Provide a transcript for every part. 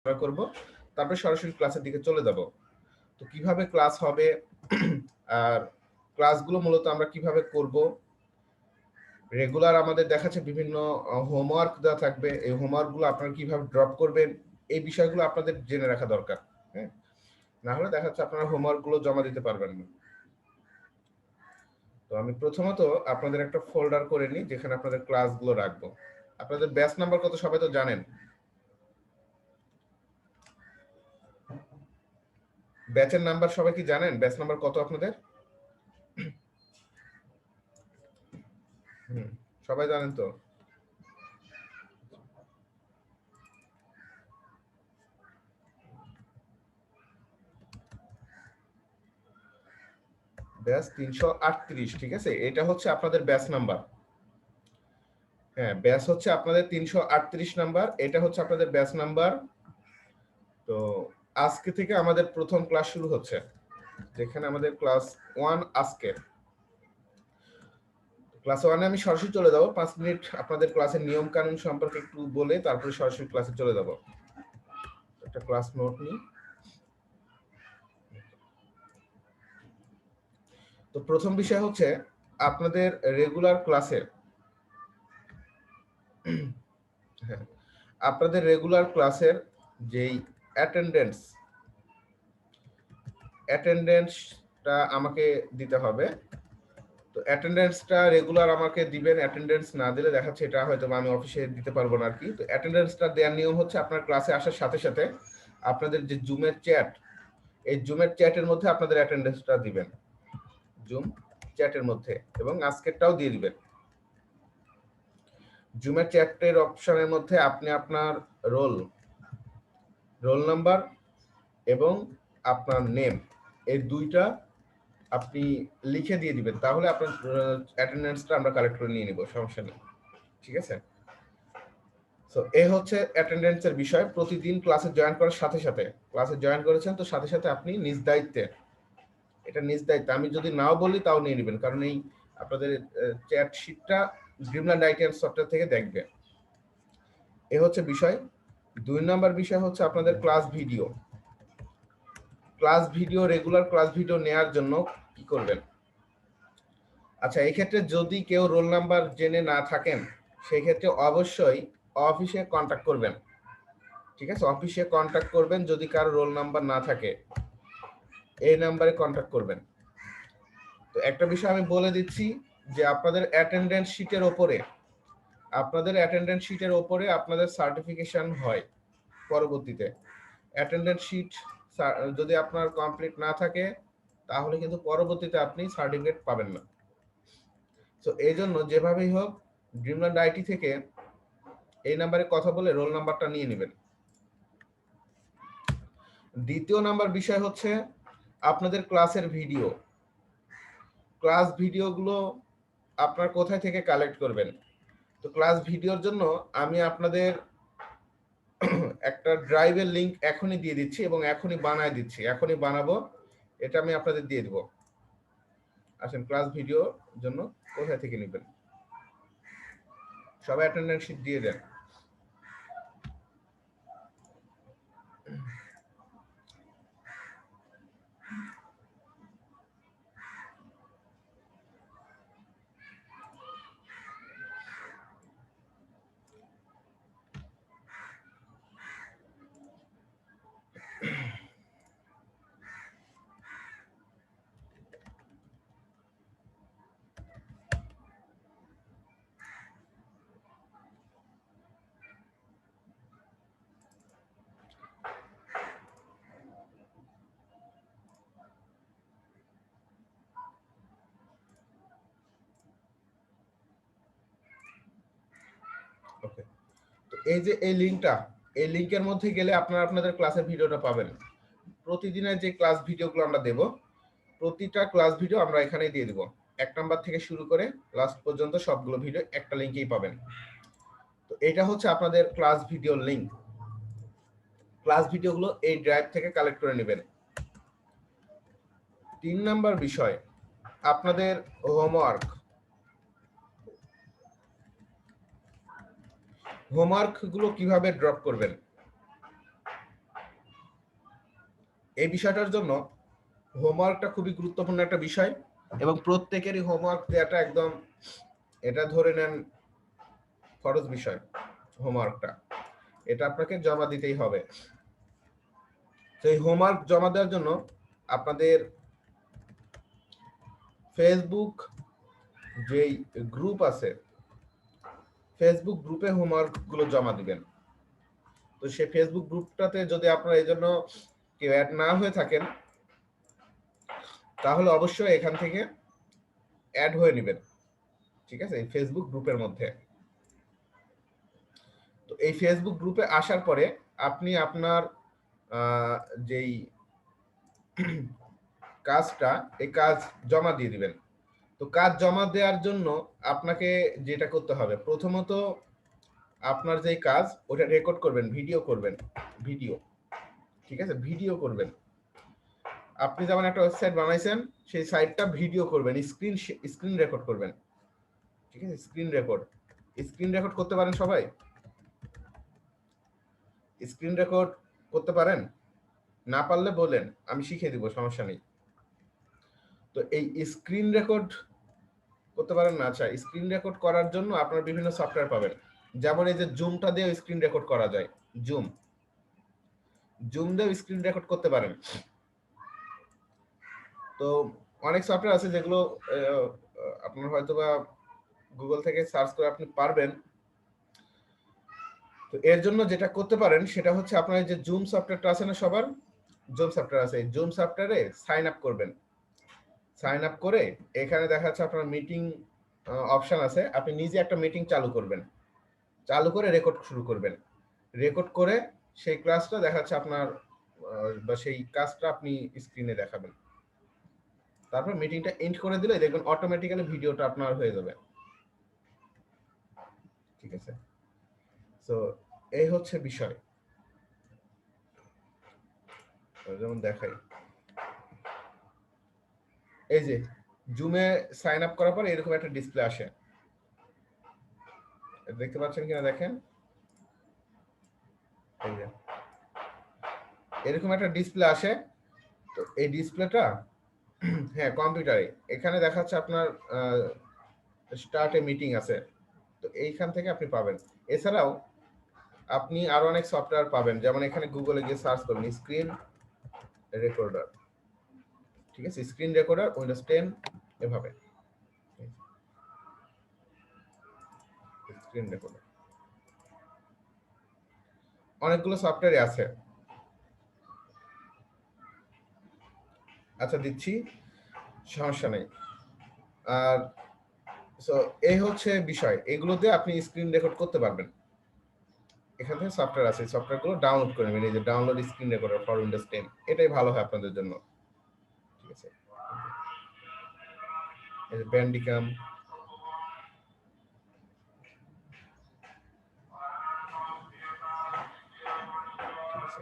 করব, তারপরে সরাসরি ক্লাসের দিকে চলে যাব। তো কিভাবে ক্লাস হবে আর ক্লাসগুলো মূলত আমরা কিভাবে করব, রেগুলার আমাদের দেখাচ্ছে বিভিন্ন হোমওয়ার্ক দেওয়া থাকবে, এই হোমওয়ার্কগুলো আপনারা কিভাবে ড্রপ করবেন, এই বিষয়গুলো আপনাদের জেনে রাখা দরকার। হ্যাঁ, না হলে দেখা যাচ্ছে আপনারা হোমওয়ার্কগুলো জমা দিতে পারবেন না। তো আমি প্রথমত আপনাদের একটা ফোল্ডার করে নিই যেখানে আপনাদের ক্লাসগুলো রাখবো। আপনাদের ব্যাচ নাম্বার কত সবাই তো জানেন। ব্যাচের নাম্বার সবাই কি জানেন? ব্যাচ নাম্বার কত আপনাদের? সবাই জানেন তো? ব্যাচ 338, ঠিক আছে, এটা হচ্ছে আপনাদের ব্যাচ নাম্বার। হ্যাঁ, ব্যাচ হচ্ছে আপনাদের 338 নাম্বার, এটা হচ্ছে আপনাদের ব্যাচ নাম্বার। তো আজকে থেকে আমাদের প্রথম ক্লাস শুরু হচ্ছে, যেখানে আমাদের ক্লাস 1 আজকে। ক্লাস 1-এ আমি সরাসরি চলে যাব, 5 মিনিট আপনাদের ক্লাসের নিয়ম কানুন সম্পর্কে একটু বলে তারপরে সরাসরি ক্লাসে চলে যাব। একটা ক্লাস নোট নিই। তো প্রথম বিষয় হচ্ছে আপনাদের রেগুলার ক্লাসে, হ্যাঁ, আপনাদের রেগুলার ক্লাসের যেই অ্যাটেন্ডেন্সটা আমাকে দিতে হবে। তো অ্যাটেন্ডেন্সটা রেগুলার আমাকে দিবেন, অ্যাটেন্ডেন্স না দিলে দেখাচ্ছে এটা হয়তো আমি অফিসে দিতে পারবো না আর কি। তো অ্যাটেন্ডেন্সটা দেওয়ার নিয়ম হচ্ছে আপনার ক্লাসে আসার সাথে সাথে আপনাদের যে জুমের চ্যাট, এই জুমের চ্যাটের মধ্যে আপনাদের অ্যাটেন্ডেন্সটা দিবেন, জুম চ্যাটের মধ্যে, এবং আজকেরটাও দিয়ে দিবেন। জুমের চ্যাটের অপশনের মধ্যে আপনি আপনার রোল নাম্বার এবং আপনার নেম, এই দুইটা আপনি লিখে দিয়ে দিবেন, তাহলে আপনার অ্যাটেন্ডেন্সটা আমরা কালেক্ট করে নিয়ে নিব, সমস্যা নেই, ঠিক আছে। সো এই হচ্ছে অ্যাটেন্ডেন্সের বিষয়। প্রতিদিন ক্লাসে জয়েন করার সাথে সাথে, ক্লাসে জয়েন করেছেন তো সাথে সাথে আপনি নিজ দায়িত্বে, এটা নিজ দায়িত্বে, আমি যদি নাও বলি তাও নিয়ে নেবেন, কারণ এই আপনাদের চ্যাট শিটটা ড্রিমল্যান্ড আইটিএম সফটওয়্যার থেকে দেখবে। এ হচ্ছে বিষয়। 2 নাম্বার বিষয় হচ্ছে আপনাদের class video. Regular class video নেওয়ার জন্য কি করবেন? আচ্ছা, এই ক্ষেত্রে যদি কেউ রোল নাম্বার জেনে না থাকেন, সেই ক্ষেত্রে অবশ্যই অফিসে কন্ট্যাক্ট করবেন, ঠিক আছে, অফিসে কন্ট্যাক্ট করবেন। যদি কারো রোল নাম্বার না থাকে এই নাম্বারে কন্ট্যাক্ট করবেন। তো একটা বিষয় আমি বলে দিচ্ছি যে আপনাদের অ্যাটেন্ডেন্স শিটের ওপরে আপনাদের সার্টিফিকেশন হয় পরবর্তীতে। অ্যাটেন্ডেন্স শিট যদি আপনার কমপ্লিট না থাকে তাহলে কিন্তু পরবর্তীতে আপনি সার্টিফিকেট পাবেন না। তো এই জন্য যেভাবেই হোক ড্রিমল্যান্ড আইটি থেকে এই নাম্বারে কথা বলে রোল নাম্বারটা নিয়ে নেবেন। দ্বিতীয় নাম্বার বিষয় হচ্ছে আপনাদের ক্লাসের ক্লাস ভিডিওগুলো আপনার কোথায় থেকে কালেক্ট করবেন? তো ক্লাস ভিডিওর জন্য আমি আপনাদের একটা ড্রাইভের লিংক এখনই দিয়ে দিচ্ছি এবং এখনই বানাবো, এটা আমি আপনাদের দিয়ে দিব। আসেন, ক্লাস ভিডিওর জন্য কোথায় থেকে নেবেন? সবাই অ্যাটেন্ডেন্স শিট দিয়ে দেন। ওকে, তো এই যে এই লিংকের মধ্যে গেলে আপনারা আপনাদের ক্লাসের ভিডিওটা পাবেন। প্রতিদিনের যে ক্লাস ভিডিওগুলো আমরা দেব, প্রতিটা ক্লাস ভিডিও আমরা এখানেই দিয়ে দিব। 1 নাম্বার থেকে শুরু করে লাস্ট পর্যন্ত সবগুলো ভিডিও একটা লিংকেই পাবেন। তো এটা হচ্ছে আপনাদের ক্লাস ভিডিও লিংক। ক্লাস ভিডিওগুলো এই ড্রাইভ থেকে কালেক্ট করে নেবেন। 3 নাম্বার বিষয় আপনাদের হোমওয়ার্ক গুলো কিভাবে ড্রপ করবেন? এই বিষয়টার জন্য হোমওয়ার্কটা খুবই গুরুত্বপূর্ণ একটা বিষয়, এবং প্রত্যেকেরই হোমওয়ার্ক দেওয়াটা একদম, এটা ধরে নেন ফরজ বিষয়। হোমওয়ার্কটা এটা আপনাকে জমা দিতেই হবে। তো এই হোমওয়ার্ক জমা দেওয়ার জন্য আপনাদের ফেসবুক যেই গ্রুপ আছে, ফেসবুক গ্রুপে হোমওয়ার্ক গুলো জমা দিবেন। তো সেই ফেসবুক গ্রুপটাতে যদি আপনারা এই জন্য কেউ অ্যাড না হয়ে থাকেন, তাহলে অবশ্যই এখান থেকে অ্যাড হয়ে নেবেন, ঠিক আছে, এই ফেসবুক গ্রুপের মধ্যে। তো এই ফেসবুক গ্রুপে আসার পরে আপনি আপনার যেই কাজটা, এই কাজ জমা দিয়ে দিবেন। তো কাজ জমা দেওয়ার জন্য আপনাকে যেটা করতে হবে, প্রথমত আপনার যে কাজ ওটা রেকর্ড করবেন, ভিডিও করবেন, ভিডিও, ঠিক আছে, ভিডিও করবেন। আপনি যেমন একটা ওয়েবসাইট বানাইছেন, সেই সাইটটা ভিডিও করবেন, স্ক্রিন রেকর্ড করবেন, ঠিক আছে, স্ক্রিন রেকর্ড করতে পারেন সবাই? স্ক্রিন রেকর্ড করতে পারেন? না পারলে বলেন, আমি শিখিয়ে দিব, সমস্যা নেই। তো এই স্ক্রিন রেকর্ড করতে পারেন না? আচ্ছা, স্ক্রিন রেকর্ড করার জন্য আপনারা বিভিন্ন সফটওয়্যার পাবেন, যেমন এই যে জুমটা দিয়ে স্ক্রিন রেকর্ড করা যায়, জুম দিয়ে স্ক্রিন রেকর্ড করতে পারেন। তো অনেক সফটওয়্যার আছে যেগুলো আপনার হয়তোবা গুগল থেকে সার্চ করে আপনি পারবেন। তো এর জন্য যেটা করতে পারেন সেটা হচ্ছে আপনার যে জুম সফটওয়্যারটা আছে না, সবার জুম সফটওয়্যার আছে, জুম সফটওয়্যারে সাইন আপ করবেন। সাইন আপ করে এখানে দেখা যাচ্ছে আপনার মিটিং অপশন আছে, আপনি নিজে একটা মিটিং চালু করবেন, চালু করে রেকর্ড শুরু করবেন। রেকর্ড করে সেই ক্লাসটা দেখা যাচ্ছে আপনার বা সেই কাজটা আপনি স্ক্রিনে দেখাবেন। তারপর মিটিংটা এন্ড করে দিলে দেখবেন অটোমেটিক্যালি ভিডিওটা আপনার হয়ে যাবে, ঠিক আছে। তো এই হচ্ছে বিষয়। যেমন দেখাই, এই যে জুমে সাইন আপ করার পর এরকম একটা ডিসপ্লে আসে, দেখতে পাচ্ছেন কিনা দেখেন, এই যে এরকম একটা ডিসপ্লে আসে। তো এই ডিসপ্লেটা, হ্যাঁ কম্পিউটারে, এখানে দেখাচ্ছে আপনার স্টার্ট এ মিটিং আছে। তো এইখান থেকে আপনি পাবেন। এছাড়াও আপনি আরো অনেক সফটওয়্যার পাবেন, যেমন এখানে গুগলে গিয়ে সার্চ করুন স্ক্রিন রেকর্ডার, ঠিক আছে, স্ক্রিন রেকর্ডার উইন্ডোজ 10, এভাবে স্ক্রিন রেকর্ডার অনেকগুলো সফটওয়্যার আছে। আচ্ছা দিচ্ছি, সমস্যা নেই। আর সো এই হচ্ছে বিষয়, এগুলো দিয়ে আপনি স্ক্রিন রেকর্ড করতে পারবেন। এখান থেকে সফটওয়্যার আছে, সফটওয়্যারগুলো ডাউনলোড করে নেবেন, এই যে download screen recorder for Windows 10, এটাই ভালো হয় আপনাদের জন্য, ঠিক আছে। এই যে ব্যান্ডিকাম, ঠিক আছে,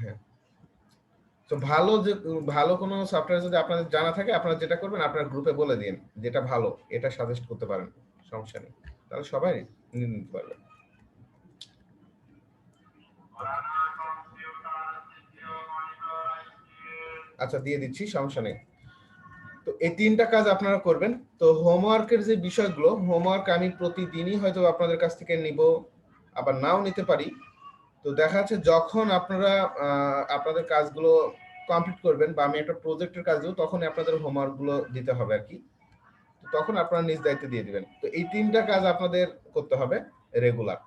হ্যাঁ। তো ভালো কোনো সফটওয়্যার যদি আপনাদের জানা থাকে, আপনারা যেটা করবেন আপনার গ্রুপে বলে দিন যেটা ভালো, এটা সাজেস্ট করতে পারেন, সমস্যা নেই, তাহলে সবাই নিয়ে নিতে পারবে। আচ্ছা দিয়ে দিচ্ছি, সমস্যা নেই। তো এই 3টা কাজ আপনারা করবেন। তো হোমওয়ার্কের যে বিষয়গুলো, হোমওয়ার্ক আমি প্রতিদিনই হয়তো আপনাদের কাছ থেকে নিব, আবার নাও নিতে পারি। তো দেখা যাচ্ছে যখন আপনারা আপনাদের কাজগুলো কমপ্লিট করবেন, বা আমি একটা প্রজেক্টের কাজ দেবো, তখনই আপনাদের হোমওয়ার্ক গুলো দিতে হবে আর কি। তখন আপনারা নিজ দায়িত্বে দিয়ে দিবেন। তো এই 3টা কাজ আপনাদের করতে হবে রেগুলার।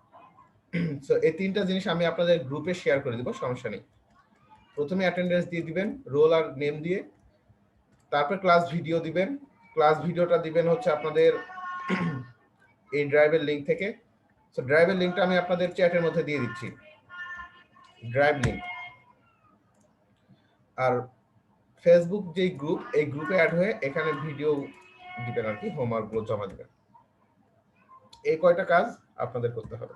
সো এই 3টা জিনিস আমি আপনাদের গ্রুপে শেয়ার করে দিব, সমস্যা নেই। প্রথমে অ্যাটেন্ডেন্স দিয়ে দিবেন রোল আর নেম দিয়ে, তারপর ক্লাস ভিডিও দিবেন। ক্লাস ভিডিওটা দিবেন হচ্ছে আপনাদের এই ড্রাইভের লিংক থেকে। সো ড্রাইভের লিংকটা আমি আপনাদের চ্যাটের মধ্যে দিয়ে দিচ্ছি, ড্রাইভ লিংক। আর ফেসবুক যেই গ্রুপ, এই গ্রুপে অ্যাড হয়ে এখানে ভিডিও দিবেন আর কি, হোমওয়ার্ক গুলো জমা দিবেন। এই কয়টা কাজ আপনাদের করতে হবে।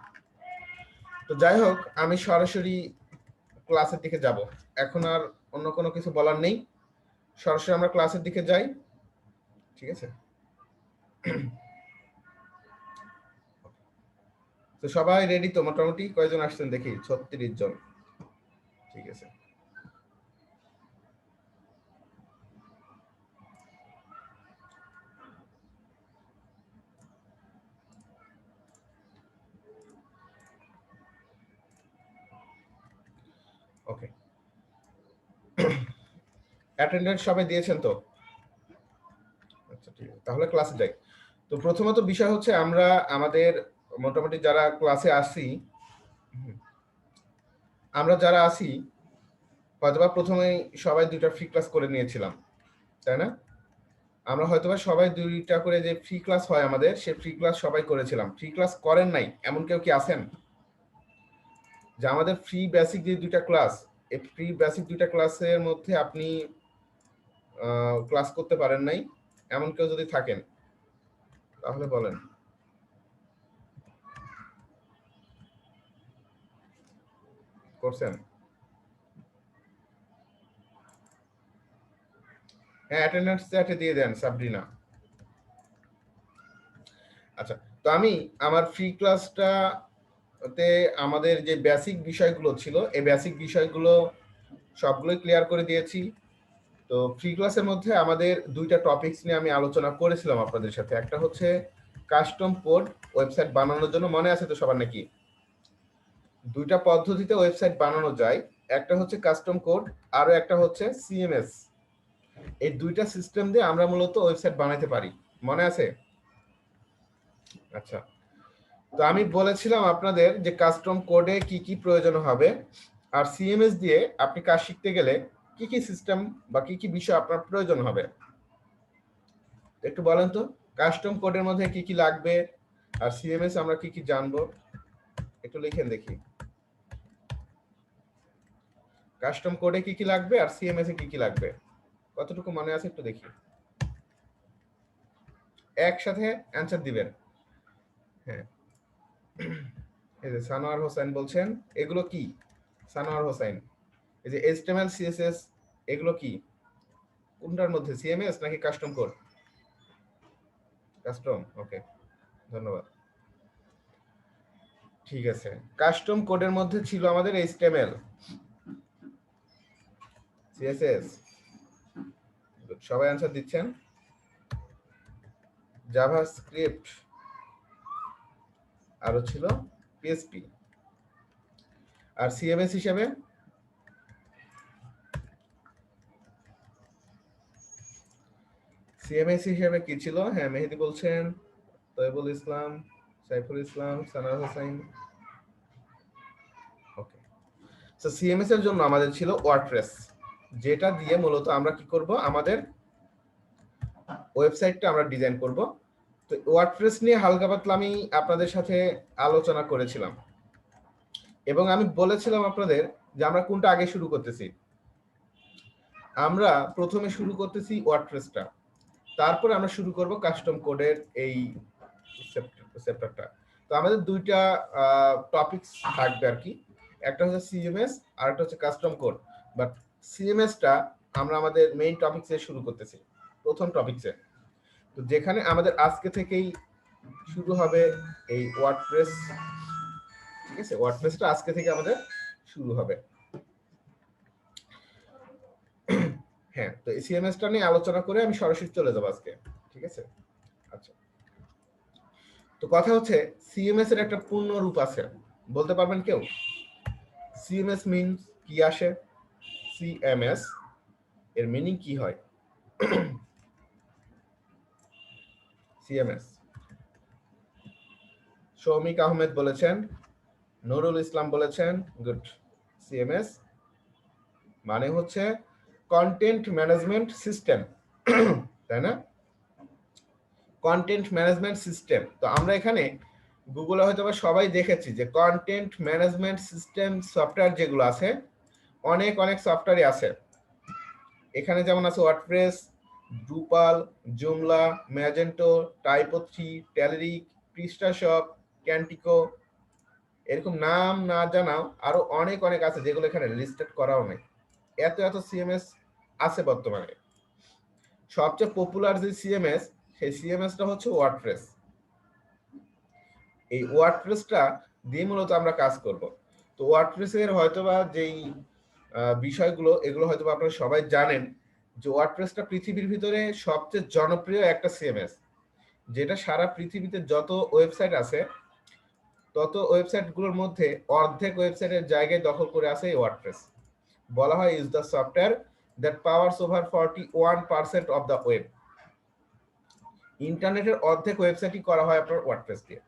তো যাই হোক, আমি সরাসরি ক্লাসের দিকে যাব, এখন আর অন্য কোনো কিছু বলার নেই, সরাসরি আমরা ক্লাসের দিকে যাই, ঠিক আছে। তো সবাই রেডি তো? মোটামুটি কয়জন আসছেন দেখি, 36 জন। ঠিক আছে। ওকে, অ্যাটেন্ডেন্স সবাই দিয়েছেন তো? আচ্ছা ঠিক আছে, তাহলে ক্লাসে যাই। তো প্রথমত বিষয় হচ্ছে আমরা আমাদের মোটামুটি যারা ক্লাসে আসি, আমরা যারা আসি হয়তোবা প্রথমেই সবাই 2টা ফ্রি ক্লাস করে নিয়েছিলাম, তাই না? আমরা হয়তোবা সবাই 2টা করে যে ফ্রি ক্লাস হয় আমাদের, সে ফ্রি ক্লাস সবাই করেছিলাম। ফ্রি ক্লাস করেন নাই এমন কেউ কি আছেন? যে আমাদের ফ্রি বেসিক যে 2টা ক্লাস, এই ফ্রি বেসিক 2টা ক্লাসের মধ্যে আপনি ক্লাস করতে পারেন নাই এমন কেউ যদি থাকেন তাহলে বলেন। করছেন? হ্যাঁ, অ্যাটেন্ডেন্স চ্যাটে দিয়ে দেন সাবরিনা। আচ্ছা, তো আমি আমার ফ্রি ক্লাসটাতে আমাদের যে বেসিক বিষয়গুলো ছিল এই বেসিক বিষয়গুলো সবগুলোই ক্লিয়ার করে দিয়েছি। তো ফ্রি ক্লাসের মধ্যে আমাদের 2টা টপিকস নিয়ে আমি আলোচনা করেছিলাম আপনাদের সাথে। একটা হচ্ছে কাস্টম কোড ওয়েবসাইট বানানোর জন্য, মনে আছে তো সবার নাকি? 2টা পদ্ধতিতে ওয়েবসাইট বানানো যায়, একটা হচ্ছে কাস্টম কোড, আরো একটা হচ্ছে সিএমএস। এই 2টা সিস্টেম দিয়ে আমরা মূলত ওয়েবসাইট বানাতে পারি, মনে আছে? আচ্ছা, তো আমি বলেছিলাম আপনাদের যে কাস্টম কোডে কি কি প্রয়োজন হবে, আর সিএমএস দিয়ে আপনি কাজ শিখতে গেলে কি কি সিস্টেম বা কি কি বিষয় আপনার প্রয়োজন হবে একটু বলেন তো। কাস্টম কোডের মধ্যে কি কি লাগবে আর সিএমএস আমরা কি কি জানবো, একটু লিখেন দেখি। কাস্টম কোডে কি কি লাগবে আর সিএমএস এ কি কি লাগবে, কতটুকু মনে আছে একটু দেখি, একসাথে অ্যানসার দিবেন। হ্যাঁ, এই যে সানোয়ার হোসেন বলছেন এগুলো কি? সানোয়ার হোসেন, এই যে এইচটিএমএল সিএসএস এগুলো কি, কোনটার মধ্যে, সিএমএস নাকি কাস্টম কোড? কাস্টম, ওকে, ধন্যবাদ। ঠিক আছে, কাস্টম কোডের মধ্যে ছিল আমাদের এইচটিএমএল, সিএসএস, সবাই অ্যানসার দিচ্ছেন, জাভাস্ক্রিপ্ট, আরো ছিল পিএসপি। আর সিএমএস হিসেবে কি ছিল? হ্যাঁ, মেহেদি বলছেন, তৈবুল ইসলাম, সাইফুল ইসলাম, সানার হোসেন। ওকে, তো সিএমএস এর জন্য আমাদের ছিল ওয়ার্ডপ্রেস, যেটা দিয়ে মূলত আমরা কি করব, আমাদের ওয়েবসাইটটা আমরা ডিজাইন করব। তো ওয়ার্ডপ্রেস নিয়ে হালকা পাতলা আমি আপনাদের সাথে আলোচনা করেছিলাম এবং আমি বলেছিলাম আপনাদের যে আমরা কোনটা আগে শুরু করতেছি। আমরা প্রথমে শুরু করতেছি ওয়ার্ডপ্রেসটা, তারপরে আমরা শুরু করব কাস্টম কোডের এই চ্যাপ্টারটা। তো আমাদের 2টা টপিকস থাকবে আর কি, একটা হচ্ছে সিএমএস আর একটা হচ্ছে কাস্টম কোড। বাট সিএমএসটা আমরা আমাদের মেইন টপিকসে শুরু করতেছি, প্রথম টপিকসে। তো যেখানে আমাদের আজকে থেকেই শুরু হবে এই ওয়ার্ডপ্রেস, ঠিক আছে? ওয়ার্ডপ্রেসটা আজকে থেকে আমাদের শুরু হবে। হ্যাঁ, তো এই সিএমএসটা নিয়ে আলোচনা করে আমি সরাসরি চলে যাব আজকে, ঠিক আছে? আচ্ছা, তো কথা হচ্ছে সিএমএস এর একটা পূর্ণ রূপ আছে, বলতে পারবেন কেউ? সিএমএস মিনস কি আসে? সিএমএস এর মিনিং কি হয়? সিএমএস, সৌমিক আহমেদ বলেছেন, নুরুল ইসলাম বলেছেন, গুড। সিএমএস মানে হচ্ছে কন্টেন্ট ম্যানেজমেন্ট সিস্টেম, তাই না? Content management system. তো আমরা এখানে গুগলে হয়তো সবাই দেখেছি যে কন্টেন্ট ম্যানেজমেন্ট সিস্টেম সফটওয়্যার যেগুলো আছে, অনেক অনেক সফটওয়্যারই আছে। এখানে যেমন আছে ওয়ার্ডপ্রেস, ড্রুপাল, জুমলা, ম্যাজেন্টো, টাইপো3, ট্যালেরিক, প্রিস্টাশপ, ক্যান্টিকো, এরকম নাম না জানাও আরো অনেক অনেক আছে যেগুলো এখানে লিস্টেড করাও নেই। এত এত সিএমএস আছে বর্তমানে। সবচেয়ে পপুলার যে সিএমএস, সেই সিএমএসটা হচ্ছে ওয়ার্ডপ্রেস। এই ওয়ার্ডপ্রেসটা দিয়ে মূলত আমরা কাজ করব। তো ওয়ার্ডপ্রেসের হয়তোবা যেই বিষয়গুলো, এগুলো হয়তো আপনারা সবাই জানেন যে ওয়ার্ডপ্রেসটা পৃথিবীর ভিতরে সবচেয়ে জনপ্রিয় একটা সিএমএস, যেটা সারা পৃথিবীতে যত ওয়েবসাইট আছে তত ওয়েবসাইটগুলোর মধ্যে অর্ধেক ওয়েবসাইটের জায়গায় দখল করে আছে এই ওয়ার্ডপ্রেস। বলা হয় is the software that powers over 41% of the web. ইন্টারনেটের অর্ধেক ওয়েবসাইটই করা হয় আপনার ওয়ার্ডপ্রেস দিয়ে,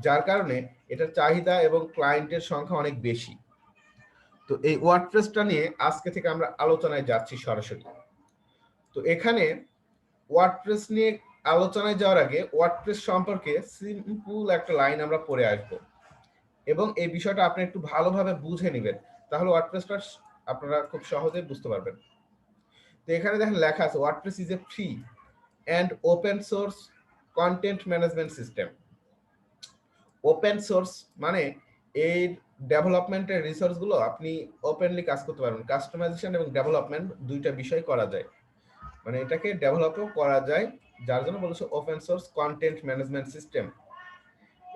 যার কারণে এটার চাহিদা এবং ক্লায়েন্টের সংখ্যা অনেক বেশি। তো এই ওয়ার্ডপ্রেসটা নিয়ে আজকে থেকে আমরা আলোচনায় যাচ্ছি সরাসরি। তো এখানে ওয়ার্ডপ্রেস নিয়ে আলোচনায় যাওয়ার আগে ওয়ার্ডপ্রেস সম্পর্কে সিম্পল একটা লাইন আমরা পড়ে আসবো, এবং এই বিষয়টা আপনি একটু ভালোভাবে বুঝে নেবেন, তাহলে ওয়ার্ডপ্রেসটা আপনারা খুব সহজেই বুঝতে পারবেন। তো এখানে দেখেন লেখা আছে WordPress is a free and open source content management system. Open source মানে এই ডেভেলপমেন্টের রিসোর্সগুলো আপনি ওপেনলি কাজ করতে পারবেন। কাস্টমাইজেশন এবং ডেভেলপমেন্ট দুইটা বিষয় করা যায়, মানে এটাকে ডেভেলপও করা যায়, যার জন্য বলেছে open source content management system.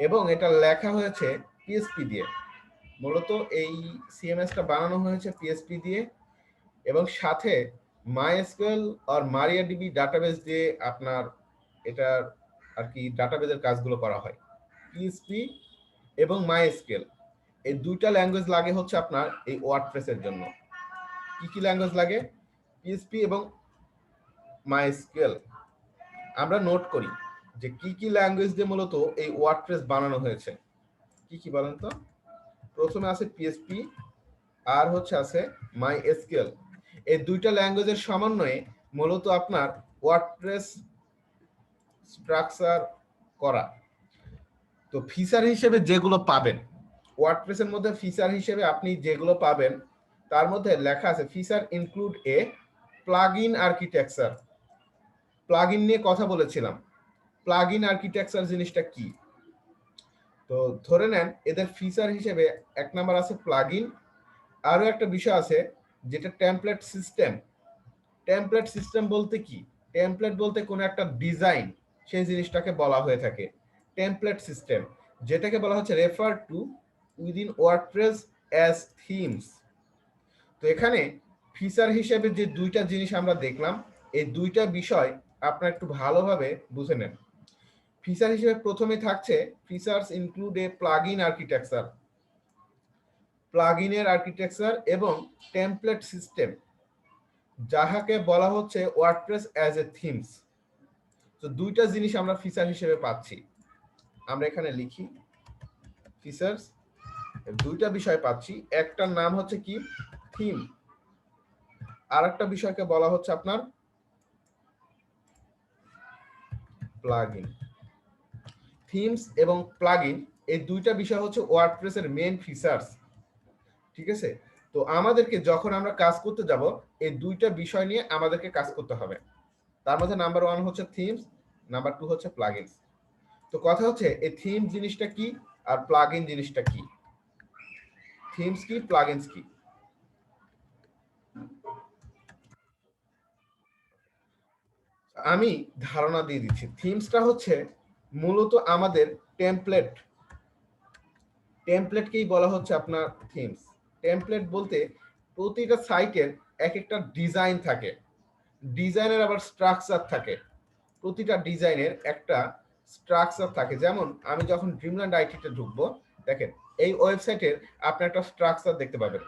এবং এটা লেখা হয়েছে পিএসপি দিয়ে। মূলত এই সিএমএসটা বানানো হয়েছে পিএসপি দিয়ে, এবং সাথে মাইএসকিউএল আর মারিয়াডিবি ডাটাবেস দিয়ে আপনার এটার আর কি ডাটাবেসের কাজগুলো করা হয়। পিএসপি এবং মাইএসকিউএল এই দুইটা ল্যাঙ্গুয়েজ লাগে হচ্ছে আপনার এই ওয়ার্ডপ্রেসের জন্য। কি কি ল্যাঙ্গুয়েজ লাগে? পিএসপি এবং মাইএসকিউএল। আমরা নোট করি যে কি কি ল্যাঙ্গুয়েজ দিয়ে মূলত এই ওয়ার্ডপ্রেস বানানো হয়েছে। কি কি বলেন তো? প্রথমে আছে পিএসপি, আর হচ্ছে আছে মাইএসকিউএল। এই দুইটা ল্যাঙ্গুয়েজের সমন্বয়ে মূলত আপনার ওয়ার্ডপ্রেস স্ট্রাকচার করা। তো ফিচার হিসেবে যেগুলো পাবেন ওয়ার্ডপ্রেসের মধ্যে, ফিচার হিসেবে আপনি যেগুলো পাবেন তার মধ্যে লেখা আছে feature include a plugin architecture. Plugin নিয়ে কথা বলেছিলাম। প্লাগইন আর্কিটেকচার জিনিসটা কি? তো ধরে নেন এদের ফিচার হিসেবে এক নাম্বার আছে প্লাগইন। আরো একটা বিষয় আছে যেটা টেমপ্লেট সিস্টেম। টেমপ্লেট সিস্টেম বলতে কি? টেমপ্লেট বলতে কোনো একটা ডিজাইন, সেই জিনিসটাকে বলা হয়ে থাকে টেমপ্লেট সিস্টেম, যেটাকে বলা হচ্ছে refer to within WordPress as themes. তো এখানে ফিচার হিসেবে যে দুইটা জিনিস আমরা দেখলাম, এই দুইটা বিষয় আপনারা একটু ভালোভাবে বুঝে নেন। ফিচার হিসেবে প্রথমে থাকছে features include a plugin architecture, প্লাগইনের আর্কিটেকচার এবং টেমপ্লেট সিস্টেম, যাহাকে বলা হচ্ছে ওয়ার্ডপ্রেস অ্যাজ এ থিমস। তো দুইটা জিনিস আমরা ফিচার হিসেবে পাচ্ছি। আমরা এখানে লিখি ফিচার্স, দুইটা বিষয় পাচ্ছি। একটার নাম হচ্ছে কি? থিম। আর একটা বিষয়কে বলা হচ্ছে আপনার প্লাগইন। থিমস এবং প্লাগইন এই দুইটা বিষয় হচ্ছে ওয়ার্ডপ্রেসের মেইন ফিচার্স। ঠিক আছে? তো আমাদেরকে যখন আমরা কাজ করতে যাব এই দুইটা বিষয় নিয়ে আমাদেরকে কাজ করতে হবে। তার মধ্যে নাম্বার 1 হচ্ছে থিমস, নাম্বার 2 হচ্ছে প্লাগইনস। তো কথা হচ্ছে এই থিম জিনিসটা কি আর প্লাগইন জিনিসটা কি? থিমস কি, প্লাগইনস কি? আমি ধারণা দিয়ে দিচ্ছি। থিমসটা হচ্ছে মূলত আমাদের টেমপ্লেট, টেমপ্লেটকেই বলা হচ্ছে আপনার থিমস। টেমপ্লেট বলতে প্রতিটা সাইটের এক একটা ডিজাইন থাকে, ডিজাইনের আবার স্ট্রাকচার থাকে। প্রতিটা ডিজাইনের একটা স্ট্রাকচার থাকে। যেমন আমি যখন ড্রিমল্যান্ড আইটিতে ঢুকবো, দেখেন এই ওয়েবসাইটের আপনি একটা স্ট্রাকচার দেখতে পাবেন,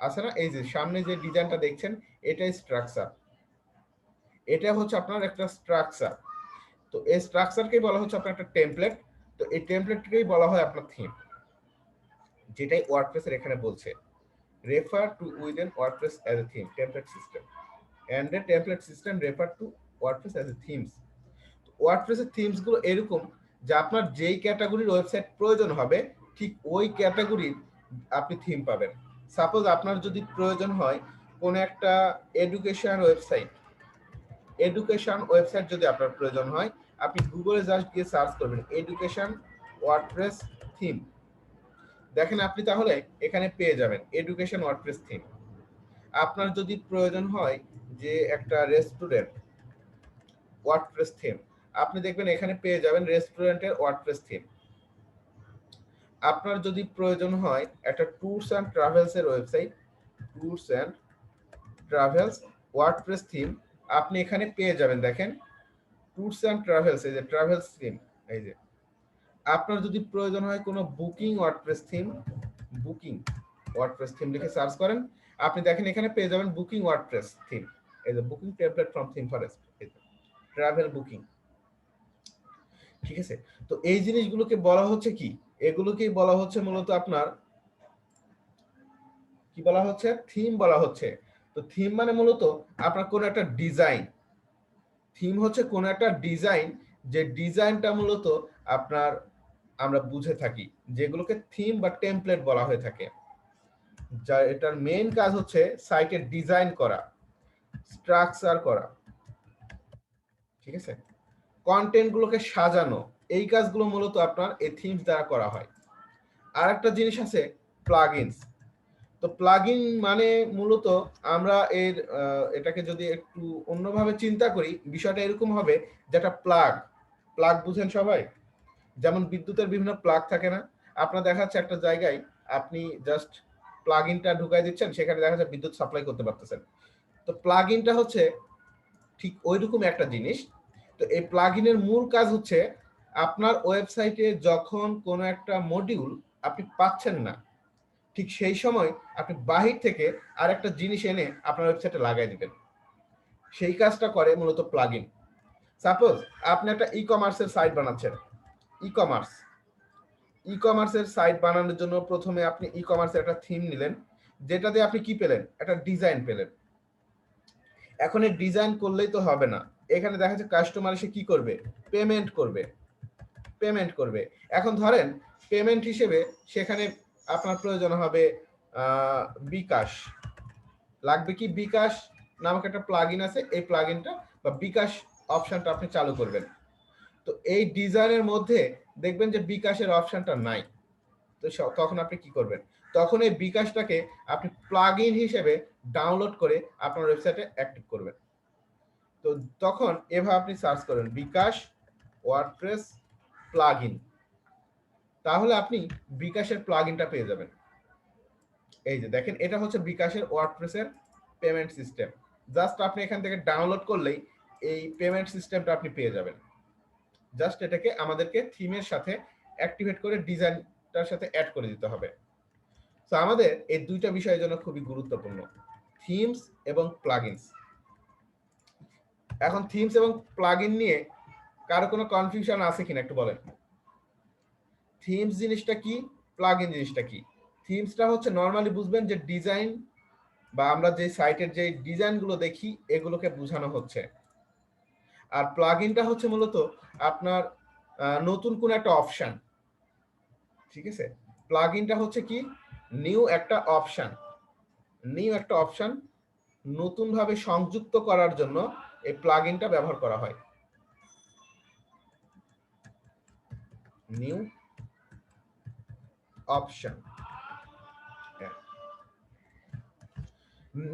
আছে না? এই যে সামনে যে ডিজাইনটা দেখছেন এটাই স্ট্রাকচার, এটা হচ্ছে আপনার একটা স্ট্রাকচার। তো এই স্ট্রাকচারকেই বলা হচ্ছে আপনার একটা টেমপ্লেট। তো এই টেমপ্লেটকেই বলা হয় আপনার থিম, যেটাই ওয়ার্ডপ্রেসের এখানে বলছে refer to within WordPress as a theme template system and the template system refer to WordPress as a themes। WordPress এর থিমস গুলো এরকম যে আপনার যেই ক্যাটাগরির ওয়েবসাইট প্রয়োজন হবে ঠিক ওই ক্যাটাগরির আপনি থিম পাবেন। সাপোজ আপনার যদি প্রয়োজন হয় কোন একটা এডুকেশন ওয়েবসাইট, এডুকেশন ওয়েবসাইট যদি আপনার প্রয়োজন হয়, আপনি গুগলে জাস্ট গিয়ে সার্চ করবেন এডুকেশন ওয়ার্ডপ্রেস থিম, দেখেন আপনি তাহলে এখানে পেয়ে যাবেন এডুকেশন ওয়ার্ডপ্রেস থিম। আপনার যদি প্রয়োজন হয় যে একটা রেস্টুরেন্ট ওয়ার্ডপ্রেস থিম, আপনি দেখবেন এখানে পেয়ে যাবেন রেস্টুরেন্টের ওয়ার্ডপ্রেস থিম। আপনার যদি প্রয়োজন হয় একটা ট্যুরস অ্যান্ড ট্রাভেলস এর website, tours and travels WordPress theme আপনি এখানে পেয়ে যাবেন। দেখেন ট্যুরস অ্যান্ড ট্রাভেলস, এই যে ট্রাভেলস থিম, এই যে আপনার যদি প্রয়োজন হয় কোনো booking WordPress theme, booking WordPress theme লিখে সার্চ করেন, আপনি দেখেন এখানে পেয়ে যাবেন বুকিং ওয়ার্ডপ্রেস থিম, এই যে booking template from theme for travel booking. ঠিক আছে, তো এই জিনিসগুলোকে বলা হচ্ছে কি, এগুলোকেই বলা হচ্ছে মূলত আপনার কি বলা হচ্ছে, থিম বলা হচ্ছে। তো থিম মানে মূলত আপনার কোন একটা ডিজাইন, থিম হচ্ছে কোন একটা ডিজাইন, যে ডিজাইনটা মূলত আপনার আমরা বুঝে থাকি, যেগুলোকে থিম বা টেমপ্লেট বলা হয়ে থাকে, যা এটার মেইন কাজ হচ্ছে সাইটের ডিজাইন করা, স্ট্রাকচার করা, ঠিক আছে, কন্টেন্ট গুলোকে সাজানো, এই কাজগুলো মূলত আপনার এই থিমস দ্বারা করা হয়। আর একটা জিনিস আছে প্লাগইনস। তো প্লাগইন মানে মূলত আমরা এটাকে যদি একটু অন্যভাবে চিন্তা করি, বিষয়টা এরকম হবে, যেটা প্লাগ, প্লাগ বুঝেন সবাই, যেমন বিদ্যুতের বিভিন্ন প্লাগ থাকে না, আপনার দেখা যাচ্ছে একটা জায়গায় আপনি জাস্ট প্লাগইনটা ঢুকাই দিচ্ছেন, সেখানে দেখা যাচ্ছে বিদ্যুৎ সাপ্লাই করতে পারতেছেন। তো প্লাগইনটা হচ্ছে ঠিক ওইরকম একটা জিনিস। তো এই প্লাগইনের মূল কাজ হচ্ছে আপনার ওয়েবসাইটে যখন কোনো একটা মডিউল আপনি পাচ্ছেন না, ঠিক সেই সময় আপনি বাহির থেকে আরেকটা জিনিস এনে আপনার ওয়েবসাইটে লাগাই দিবেন, সেই কাজটা করে মূলত প্লাগইন। সাপোজ আপনি একটা ই কমার্সের সাইট বানাচ্ছেন, ই কমার্স, ই কমার্সের সাইট বানানোর জন্য প্রথমে আপনি ই কমার্সের একটা থিম নিলেন, যেটাতে আপনি কি পেলেন, একটা ডিজাইন পেলেন। এখন এই ডিজাইন করলেই তো হবে না, এখানে দেখা যাচ্ছে কাস্টমার এসে কি করবে, পেমেন্ট করবে, পেমেন্ট করবে। এখন ধরেন পেমেন্ট হিসেবে সেখানে আপনার প্রয়োজন হবে বিকাশ, লাগবে কি, বিকাশ নামক একটা প্লাগইন আছে, এই প্লাগইনটা বা বিকাশ অপশনটা আপনি চালু করবেন। তো এই ডিজাইনের মধ্যে দেখবেন যে বিকাশের অপশনটা নাই, তো তখন আপনি কি করবেন, তখন এই বিকাশটাকে আপনি প্লাগইন হিসেবে ডাউনলোড করে আপনার ওয়েবসাইটে অ্যাক্টিভ করবেন। তো তখন এভাবে আপনি সার্চ করেন বিকাশ ওয়ার্ডপ্রেস প্লাগইন, তাহলে আপনি বিকাশের প্লাগইনটা পেয়ে যাবেন। এই যে দেখেন এটা হচ্ছে বিকাশের ওয়ার্ডপ্রেসের পেমেন্ট সিস্টেম, জাস্ট আপনি এখান থেকে ডাউনলোড করলেই এই পেমেন্ট সিস্টেমটা আপনি পেয়ে যাবেন। জাস্ট এটাকে আমাদেরকে থিমের সাথে অ্যাক্টিভেট করে ডিজাইনটার সাথে অ্যাড করে দিতে হবে। তো আমাদের এই দুইটা বিষয়ের জন্য খুবই গুরুত্বপূর্ণ, থিমস এবং প্লাগইনস। এখন থিমস এবং প্লাগইন নিয়ে কারো কোনো কনফিউশন আছে কিনা একটু বলেন। থিমস জিনিসটা কি, প্লাগইন জিনিসটা কি? থিমসটা হচ্ছে নরমালি বুঝবেন যে ডিজাইন, বা আমরা যে সাইটের যে ডিজাইনগুলো দেখি এগুলোকে বোঝানো হচ্ছে। আর প্লাগইনটা হচ্ছে মূলত আপনার নতুন কোন একটা অপশন, ঠিক আছে, প্লাগইনটা হচ্ছে কি, নিউ একটা অপশন, নিউ একটা অপশন নতুন ভাবে সংযুক্ত করার জন্য এই প্লাগইনটা ব্যবহার করা হয়। নিউ অপশন,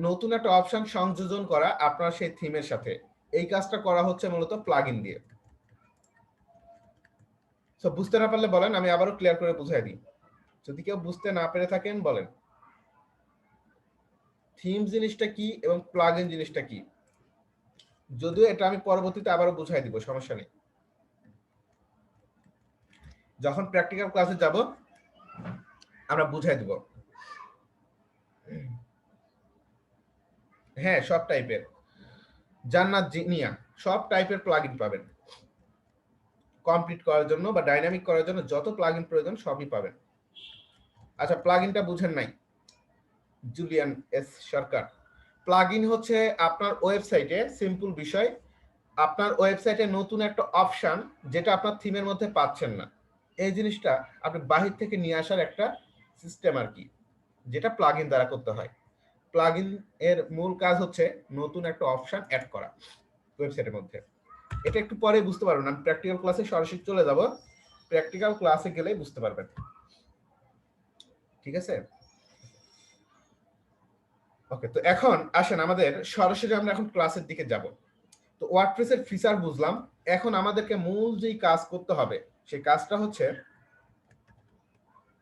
নতুন একটা অপশন সংযোজন করা আপনার সেই থিমের সাথে, এই কাজটা করা হচ্ছে মূলত প্লাগইন দিয়ে। সো বুঝতে না পারলে বলেন, আমি আবারও ক্লিয়ার করে বুঝাই দিই, যদি কেউ বুঝতে না পেরে থাকেন বলেন। থিম জিনিসটা কি এবং প্লাগইন জিনিসটা কি, যদিও এটা আমি পরবর্তীতে আবারও বুঝাই দিব, সমস্যা নেই, যখন প্র্যাকটিক্যাল ক্লাসে যাব আমরা বুঝাই দিব। হ্যাঁ, সব টাইপের, জান্নাত জিনিয়া সব টাইপের প্লাগইন পাবেন, কমপ্লিট করার জন্য বা ডাইনামিক করার জন্য যত প্লাগইন প্রয়োজন সবই পাবেন। আচ্ছা, প্লাগইনটা বুঝেন নাই, জুলিয়ান এস সরকার, প্লাগইন হচ্ছে আপনার ওয়েবসাইটে, সিম্পল বিষয়, আপনার ওয়েবসাইটে নতুন একটা অপশন যেটা আপনার থিমের মধ্যে পাচ্ছেন না, এই জিনিসটা আপনি বাহির থেকে নিয়ে আসার একটা সিস্টেম আর কি, যেটা প্লাগইন দ্বারা করতে হয়। প্লাগইন এর মূল কাজ হচ্ছে নতুন একটা অপশন অ্যাড করা ওয়েবসাইটের মধ্যে। এটা একটু পরে বুঝতে পারবেন, আমি প্র্যাকটিক্যাল ক্লাসে সরাসরি চলে যাব, প্র্যাকটিক্যাল ক্লাসে গেলেই বুঝতে পারবেন, ঠিক আছে। ওকে, তো এখন আসেন আমাদের সরাসরি আমরা এখন ক্লাসের দিকে যাব। তো ওয়ার্ডপ্রেসের ফিচার বুঝলাম, এখন আমাদেরকে মূল যেই কাজ করতে হবে সেই কাজটা হচ্ছে,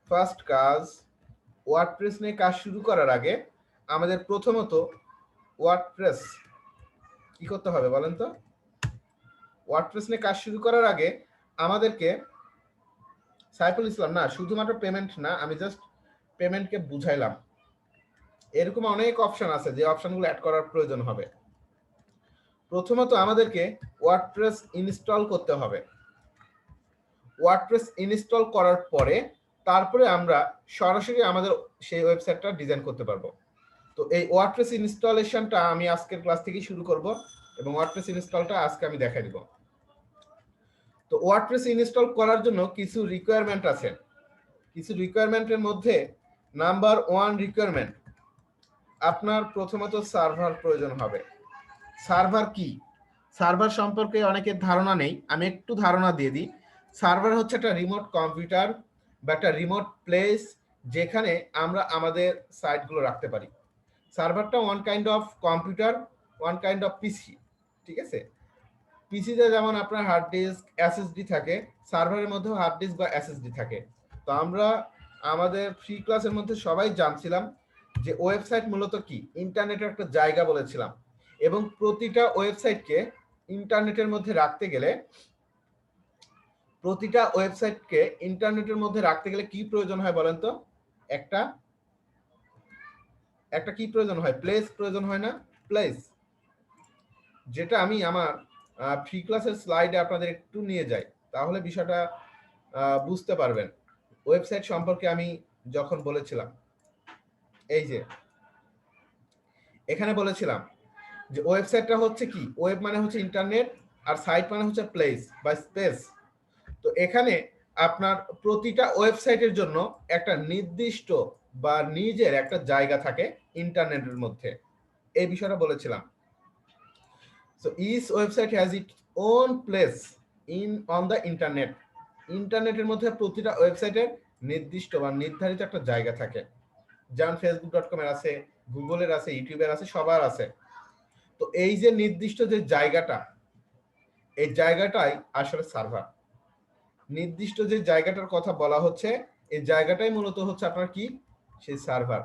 ফার্স্ট কাজ, ওয়ার্ডপ্রেস নিয়ে কাজ শুরু করার আগে আমাদের প্রথমত ওয়ার্ডপ্রেস কি করতে হবে বলেন তো? ওয়ার্ডপ্রেস নিয়ে কাজ শুরু করার আগে আমাদেরকে সাইফুল ইসলাম না, শুধুমাত্র পেমেন্ট না, আমি জাস্ট পেমেন্টকে বুঝাইলাম। এরকম অনেক অপশন আছে যে অপশনগুলো অ্যাড করার প্রয়োজন হবে। প্রথমত আমাদেরকে ওয়ার্ডপ্রেস ইনস্টল করতে হবে। ওয়ার্ডপ্রেস ইনস্টল করার পরে তারপরে আমরা সরাসরি আমাদের সেই ওয়েবসাইটটা ডিজাইন করতে পারবো। তো এই ওয়ার্ডপ্রেস ইনস্টলেশনটা আমি আজকের ক্লাস থেকেই শুরু করব এবং ওয়ার্ডপ্রেস ইনস্টলটা আজকে আমি দেখাই দিব। তো ওয়ার্ডপ্রেস ইনস্টল করার জন্য কিছু রিকোয়ারমেন্ট আছে। কিছু রিকোয়ারমেন্টের মধ্যে নাম্বার 1 রিকোয়ারমেন্ট, আপনার প্রথমত সার্ভার প্রয়োজন হবে। সার্ভার কি? সার্ভার সম্পর্কে অনেকের ধারণা নেই, আমি একটু ধারণা দিয়ে দিই। সার্ভার হচ্ছে একটা রিমোট কম্পিউটার বা একটা রিমোট প্লেস যেখানে আমরা আমাদের সাইটগুলো রাখতে পারি। সার্ভারটা one kind of computer, one kind of PC. ঠিক আছে? পিসিতে যেমন আপনার হার্ড ডিস্ক, এসএসডি থাকে, সার্ভারের মধ্যেও হার্ড ডিস্ক বা এসএসডি থাকে। তো আমরা আমাদের ফ্রি ক্লাসের মধ্যে সবাই জানছিলাম যে ওয়েবসাইট মূলত কি, ইন্টারনেটের একটা জায়গা বলেছিলাম, এবং প্রতিটা ওয়েবসাইটকে ইন্টারনেটের মধ্যে রাখতে গেলে কি প্রয়োজন হয় বলেন তো? একটা কি প্রয়োজন হয়? প্লেস প্রয়োজন হয় না? প্লেস, যেটা আমি আমার ফ্রি ক্লাসের স্লাইডে আপনাদের একটু নিয়ে যাই, তাহলে বিষয়টা বুঝতে পারবেন। ওয়েবসাইট সম্পর্কে আমি যখন বলেছিলাম, এই যে এখানে বলেছিলাম যে ওয়েবসাইটটা হচ্ছে কি, ওয়েব মানে হচ্ছে ইন্টারনেট, আর সাইট মানে হচ্ছে প্লেস বা স্পেস। তো এখানে আপনার প্রতিটা ওয়েবসাইটের জন্য একটা নির্দিষ্ট বা নিজের একটা জায়গা থাকে ইন্টারনেটের মধ্যে, এই বিষয়টা বলেছিলাম। So each website has its own place on the internet. ইন্টারনেটের মধ্যে প্রতিটা ওয়েবসাইটের নির্দিষ্ট বা নির্ধারিত একটা জায়গা থাকে, যেমন facebook.com এর আছে, গুগলের আছে, ইউটিউবের আছে, সবার আছে। তো এই যে নির্দিষ্ট যে জায়গাটা, এই জায়গাটাই আসলে সার্ভার। নির্দিষ্ট যে জায়গাটার কথা বলা হচ্ছে, এই জায়গাটাই মূলত হচ্ছে আপনার কি, সেই সার্ভার।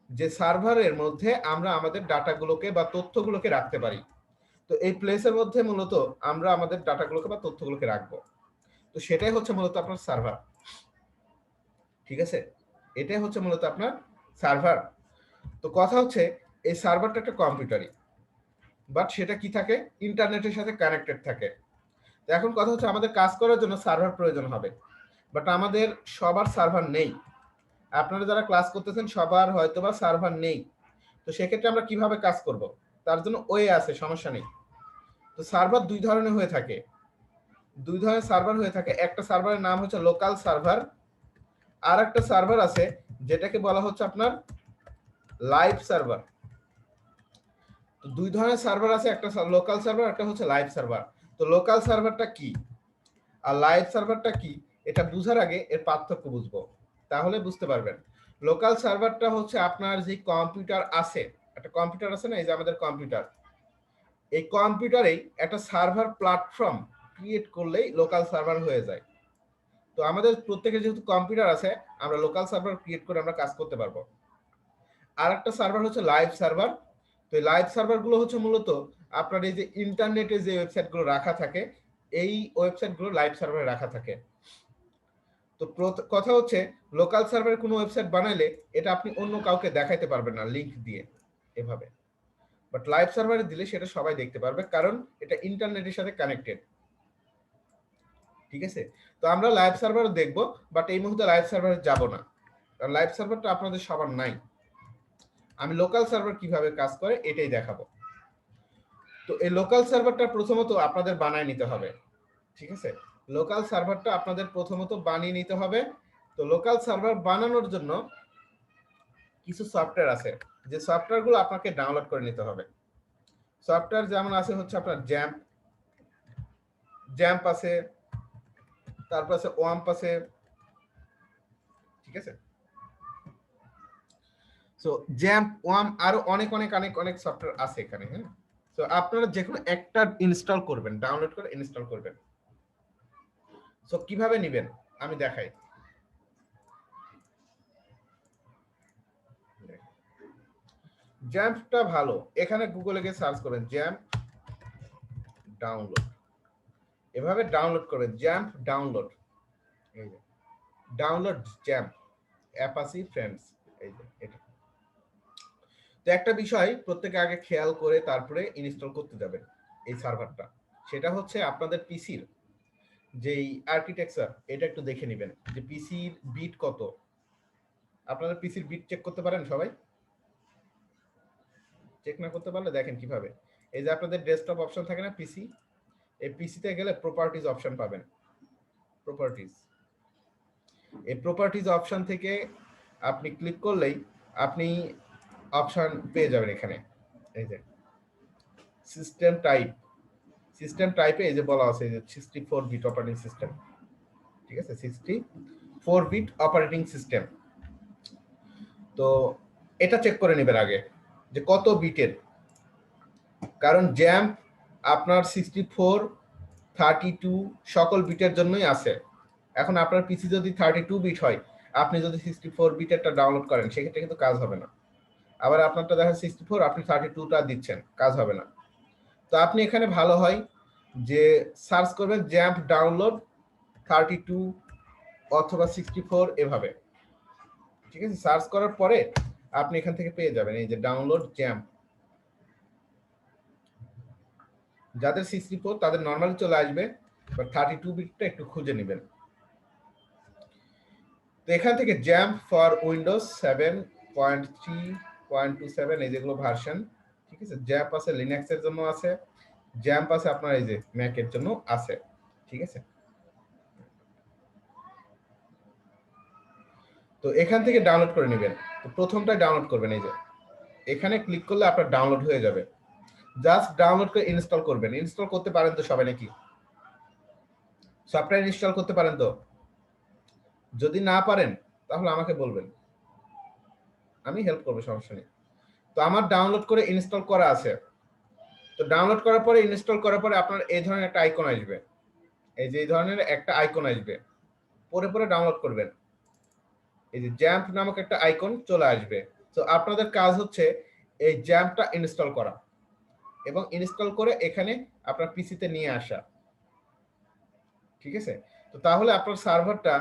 যে সার্ভারের মধ্যে আমরা আমাদের ডাটাগুলোকে বা তথ্যগুলোকে রাখতে পারি। তো এই প্লেসের মধ্যে মূলত আমরা আমাদের ডাটাগুলোকে বা তথ্যগুলোকে রাখবো। তো সেটাই হচ্ছে মূলত আপনার সার্ভার। ঠিক আছে? এটাই হচ্ছে মূলত আপনার সার্ভার। তো কথা হচ্ছে এই সার্ভারটা একটা কম্পিউটারই, বাট সেটা কি থাকে, ইন্টারনেটের সাথে কানেক্টেড থাকে। তো এখন কথা হচ্ছে আমাদের কাজ করার জন্য সার্ভার প্রয়োজন হবে, বাট আমাদের সবার সার্ভার নেই। আপনারা যারা ক্লাস করতেছেন সবার হয়তোবা সার্ভার নেই। তো সেক্ষেত্রে আমরা কিভাবে কাজ করব? তার জন্য ওয়ে আছে, সমস্যা নেই। তো সার্ভার দুই ধরনের হয়ে থাকে। একটা সার্ভারের নাম হচ্ছে লোকাল সার্ভার, আর একটা সার্ভার আছে যেটাকে বলা হচ্ছে আপনার লাইভ সার্ভার। তো দুই ধরনের সার্ভার আছে, একটা লোকাল সার্ভার, একটা হচ্ছে লাইভ সার্ভার। তো লোকাল সার্ভারটা কি আর লাইভ সার্ভারটা কি, এটা বুঝার আগে এর পার্থক্য বুঝবো, তাহলে বুঝতে পারবেন। লোকাল সার্ভারটা হচ্ছে আপনার যে কম্পিউটার আছে, একটা কম্পিউটার আছে না, এই যে আমাদের কম্পিউটার, এই কম্পিউটারেই একটা সার্ভার প্ল্যাটফর্ম ক্রিয়েট করলেই লোকাল সার্ভার হয়ে যায়। তো আমাদের প্রত্যেকের যেহেতু কম্পিউটার আছে, আমরা লোকাল সার্ভার ক্রিয়েট করে আমরা কাজ করতে পারবো। আর একটা সার্ভার হচ্ছে লাইভ সার্ভার। তো এই লাইভ সার্ভারগুলো হচ্ছে মূলত আপনার এই যে ইন্টারনেটে যে ওয়েবসাইটগুলো রাখা থাকে, এই ওয়েবসাইটগুলো লাইভ সার্ভারে রাখা থাকে। তো কথা হচ্ছে লোকাল সার্ভারে কোনো ওয়েবসাইট বানাইলে এটা আপনি অন্য কাউকে দেখাইতে পারবেন না লিংক দিয়ে এভাবে, বাট লাইভ সার্ভারে দিলে সেটা সবাই দেখতে পারবে, কারণ এটা ইন্টারনেটের সাথে কানেক্টেড। ঠিক আছে? তো আমরা লাইভ সার্ভার দেখবো, বাট এই মুহূর্তে লাইভ সার্ভারে যাব না, কারণ লাইভ সার্ভারটা আপনাদের সবার নাই। আমি লোকাল সার্ভার কিভাবে কাজ করে এটাই দেখাবো। তো এই লোকাল সার্ভারটা প্রথমত আপনাদের বানায় নিতে হবে। ঠিক আছে? লোকাল সার্ভারটা আপনাদের প্রথমত বানিয়ে নিতে হবে। তো লোকাল সার্ভার বানানোর জন্য কিছু সফটওয়্যার আছে, যে সফটওয়্যারগুলো আপনাকে ডাউনলোড করে নিতে হবে। সফটওয়্যার যেমন আছে হচ্ছে আপনার জ্যাম্প আছে, তারপর আছে ওয়াম্প আছে। ঠিক আছে? সো জ্যাম্প, ওয়াম্প, আরো অনেক অনেক অনেক অনেক সফটওয়্যার আছে এখানে। হ্যাঁ, তো আপনারা যে কোনো একটা ইনস্টল করবেন, ডাউনলোড করে ইনস্টল করবেন। সো কিভাবে নেবেন আমি দেখাই। জ্যাম্পটা ভালো, এখানে গুগলে গিয়ে সার্চ করেন জ্যাম্প ডাউনলোড, এভাবে ডাউনলোড করবেন জ্যাম্প ডাউনলোড, এই যে ডাউনলোড জ্যাম্প অ্যাপাচি ফ্রেন্ডস, এই যে এটা। তো একটা বিষয় প্রত্যেকে আগে খেয়াল করে তারপরে ইনস্টল করতে যাবেন এই সার্ভারটা, সেটা হচ্ছে আপনাদের পিসির যেই আর্কিটেকচার এটা একটু দেখে নেবেন যে পিসির বিট কত। আপনাদের পিসির বিট চেক করতে পারেন সবাই? চেক না করতে পারলে দেখেন কিভাবে, এই যে আপনাদের ডেস্কটপ অপশন থাকে না পিসি, এই পিসিতে গেলে প্রপার্টিজ অপশন পাবেন, প্রপার্টিজ, এই প্রপার্টিজ অপশন থেকে আপনি ক্লিক করলেই আপনি অপশন পেয়ে যাবেন এখানে, এই যে সিস্টেম টাইপ, সিস্টেম টাইপে এই যে বলা আছে যে 64 বিট অপারেটিং সিস্টেম, ঠিক আছে 64 বিট অপারেটিং সিস্টেম। তো এটা চেক করে নেবেন আগে যে কত বিটের, কারণ জ্যাম্প আপনার 64 32 সকল বিটের জন্যই আছে। এখন আপনার পিসি যদি 32 বিট হয়, আপনি যদি 64 বিটেরটা ডাউনলোড করেন সেক্ষেত্রে কিন্তু কাজ হবে না। আবার আপনারটা দেখা 64, আপনি 32টা দিচ্ছেন, কাজ হবে না। তো আপনি এখানে ভালো হয় যে সার্চ করবেন জ্যাম্প ডাউনলোড 32 অথবা 64 এভাবে, ঠিক আছে। সার্চ করার পরে আপনি এখান থেকে পেয়ে যাবেন এই যে ডাউনলোড জ্যাম্প। যাদের 64 তাদের নর্মালি চলে আসবে, বাট 32 বিটটা একটু খুঁজে নেবেন। তো এখান থেকে জ্যাম্প ফর উইন্ডোজ 7.3.27 এই যেগুলো ভার্সন, ঠিক আছে। জ্যাম্প আছে লিনাক্স এর জন্য আছে, জ্যাম্প আছে আপনার এই যে ম্যাক এর জন্য আছে, ঠিক আছে। তো এখান থেকে ডাউনলোড করে নেবেন। তো প্রথমটা ডাউনলোড করবেন, এই যে এখানে ক্লিক করলে আপনার ডাউনলোড হয়ে যাবে। জাস্ট ডাউনলোড করে ইনস্টল করবেন। ইনস্টল করতে পারেন তো সবাই নাকি? সফটওয়্যার ইনস্টল করতে পারেন তো? যদি না পারেন তাহলে আমাকে বলবেন, আমি হেল্প করবো, সমস্যা নেই। তো আমার ডাউনলোড করে ইনস্টল করা আছে। তো ডাউনলোড করার পরে ইনস্টল করার পরে আপনার এই ধরনের একটা আইকন আসবে, এই যে এই ধরনের একটা আইকন আসবে, পরে পরে ডাউনলোড করবেন, এই যে জ্যাম্প নামক একটা আইকন চলে আসবে। তো আপনাদের কাজ হচ্ছে এই জ্যাম্পটা ইনস্টল করা এবং ইনস্টল করে এখানে আপনার পিসিতে নিয়ে আসা, ঠিক আছে। তো তাহলে আপনার সার্ভারটা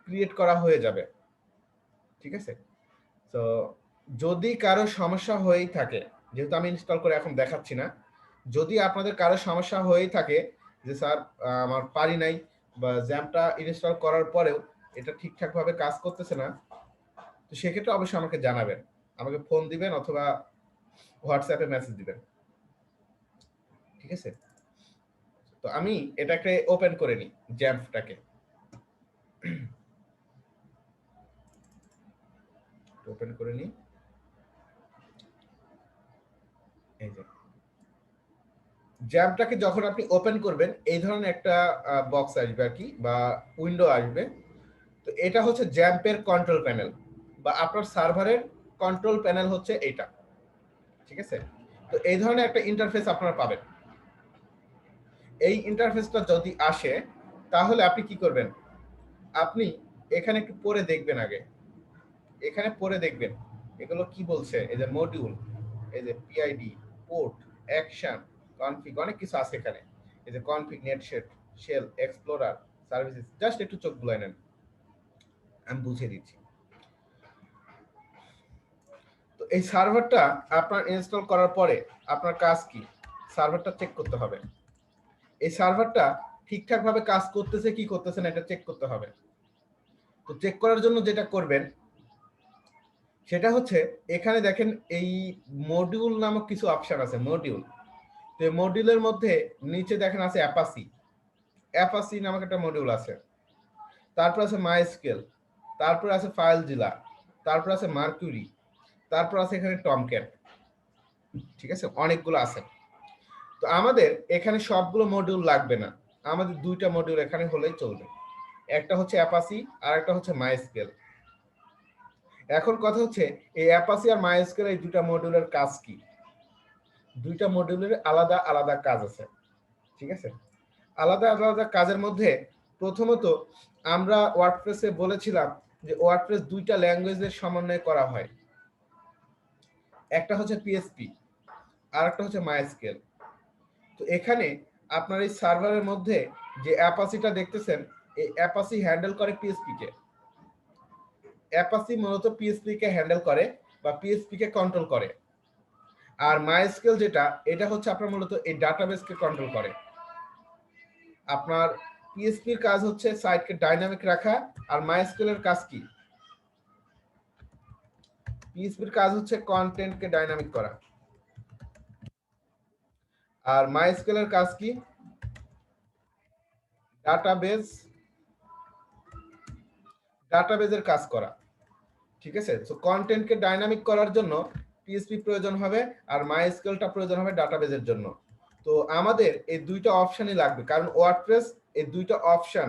ক্রিয়েট করা হয়ে যাবে, ঠিক আছে। তো যদি কারো সমস্যা হয়েই থাকে, যেহেতু আমি ইনস্টল করে এখন দেখাচ্ছি না, যদি আপনাদের কারো সমস্যা হয়েই থাকে যে স্যার আমার পারি নাই বা জ্যামটা ইনস্টল করার পরেও এটা ঠিকঠাক ভাবে কাজ করতেছে না, তো সেক্ষেত্রে অবশ্যই আমাকে জানাবেন, আমাকে ফোন দিবেন অথবা হোয়াটসঅ্যাপে মেসেজ দিবেন, ঠিক আছে। তো আমি এটাকে ওপেন করে নিই, জ্যাম্পটাকে ওপেন করে নিই। এই যে জ্যাম্পটাকে যখন আপনি ওপেন করবেন এই ধরনের একটা বক্স আসবে আর কি, বা উইন্ডো আসবে। তো এটা হচ্ছে জ্যাম্পের কন্ট্রোল প্যানেল, বা আপনার সার্ভারের কন্ট্রোল প্যানেল হচ্ছে এইটা, ঠিক আছে। তো এই ধরনের একটা ইন্টারফেস আপনারা পাবেন। এই ইন্টারফেসটা যদি আসে তাহলে আপনি কি করবেন, আপনি এখানে একটু পড়ে দেখবেন আগে, এখানে পড়ে দেখবেন এগুলো কি বলছে। এই যে মডিউল, এই যে পিআইডি, পোর্ট, অ্যাকশন, কনফিগ, অনেক কিছু আছে এখানে। এই যে কনফিগ, নেটশেড, শেল, এক্সপ্লোরার, সার্ভিসেস, জাস্ট একটু চোখ বুলাই নেন, আমি বুঝিয়ে দিচ্ছি। তো এই সার্ভারটা আপনার ইনস্টল করার পরে আপনার কাজ কি, সার্ভারটা চেক করতে হবে। এই সার্ভারটা ঠিকঠাক ভাবে কাজ করতেছে কি করতেছে না এটা চেক করতে হবে। তো চেক করার জন্য যেটা করবেন সেটা হচ্ছে এখানে দেখেন এই মডিউল নামক কিছু অপশন আছে, মডিউল। তো এই মডিউলের মধ্যে নিচে দেখেন আছে অ্যাপাসি, অ্যাপাসি নামক একটা মডিউল আছে, তারপর আছে মাইস্কেল, তারপর আছে ফাইলজিলা, তারপর আছে মার্কুরি, তারপর আছে এখানে টমক্যাট, ঠিক আছে, অনেকগুলো আছে। তো আমাদের এখানে সবগুলো মডিউল লাগবে না, আমাদের দুইটা মডিউল এখানে হলেই চলবে, একটা হচ্ছে অ্যাপাসি আর একটা হচ্ছে মাইস্কেল। এখন কথা হচ্ছে এই অ্যাপাসি আর মাইস্কেল এই দুইটা মডিউলের কাজ কি, দুইটা মডিউলের আলাদা আলাদা কাজ আছে, ঠিক আছে। আলাদা আলাদা কাজের মধ্যে প্রথমত আমরা ওয়ার্ডপ্রেসে বলেছিলাম যে ওয়ার্ডপ্রেস দুইটা ল্যাঙ্গুয়েজের সমন্বয়ে করা হয়, একটা হচ্ছে পিএসপি, আর একটা হচ্ছে মাইস্কেল। তো এখানে আপনার এই সার্ভারের মধ্যে যে অ্যাপাসিটা দেখতেছেন, এই অ্যাপাসি হ্যান্ডেল করে পিএসপি কে। অ্যাপাসি মূলত পিএসপি কে হ্যান্ডেল করে বা পিএসপি কে কন্ট্রোল করে। আর মাইস্কেল যেটা, এটা হচ্ছে আপনার মূলত এই ডাটাবেসকে কন্ট্রোল করে। আপনার পিএসপির কাজ হচ্ছে সাইটকে ডাইনামিক রাখা, আর মাইস্কেলের কাজ কি? পিএসপির কাজ হচ্ছে কন্টেন্টকে ডাইনামিক করা, আর মাইস্কেলের কাজ কি? ডাটাবেজের কাজ করা। ঠিক আছে, সো কন্টেন্টকে ডাইনামিক করার জন্য পিএসপি প্রয়োজন হবে, আর মাইস্কেলটা প্রয়োজন হবে ডাটাবেজের জন্য। তো আমাদের এই দুইটা অপশনই লাগবে, কারণ ওয়ার্ডপ্রেস এই দুইটা অপশন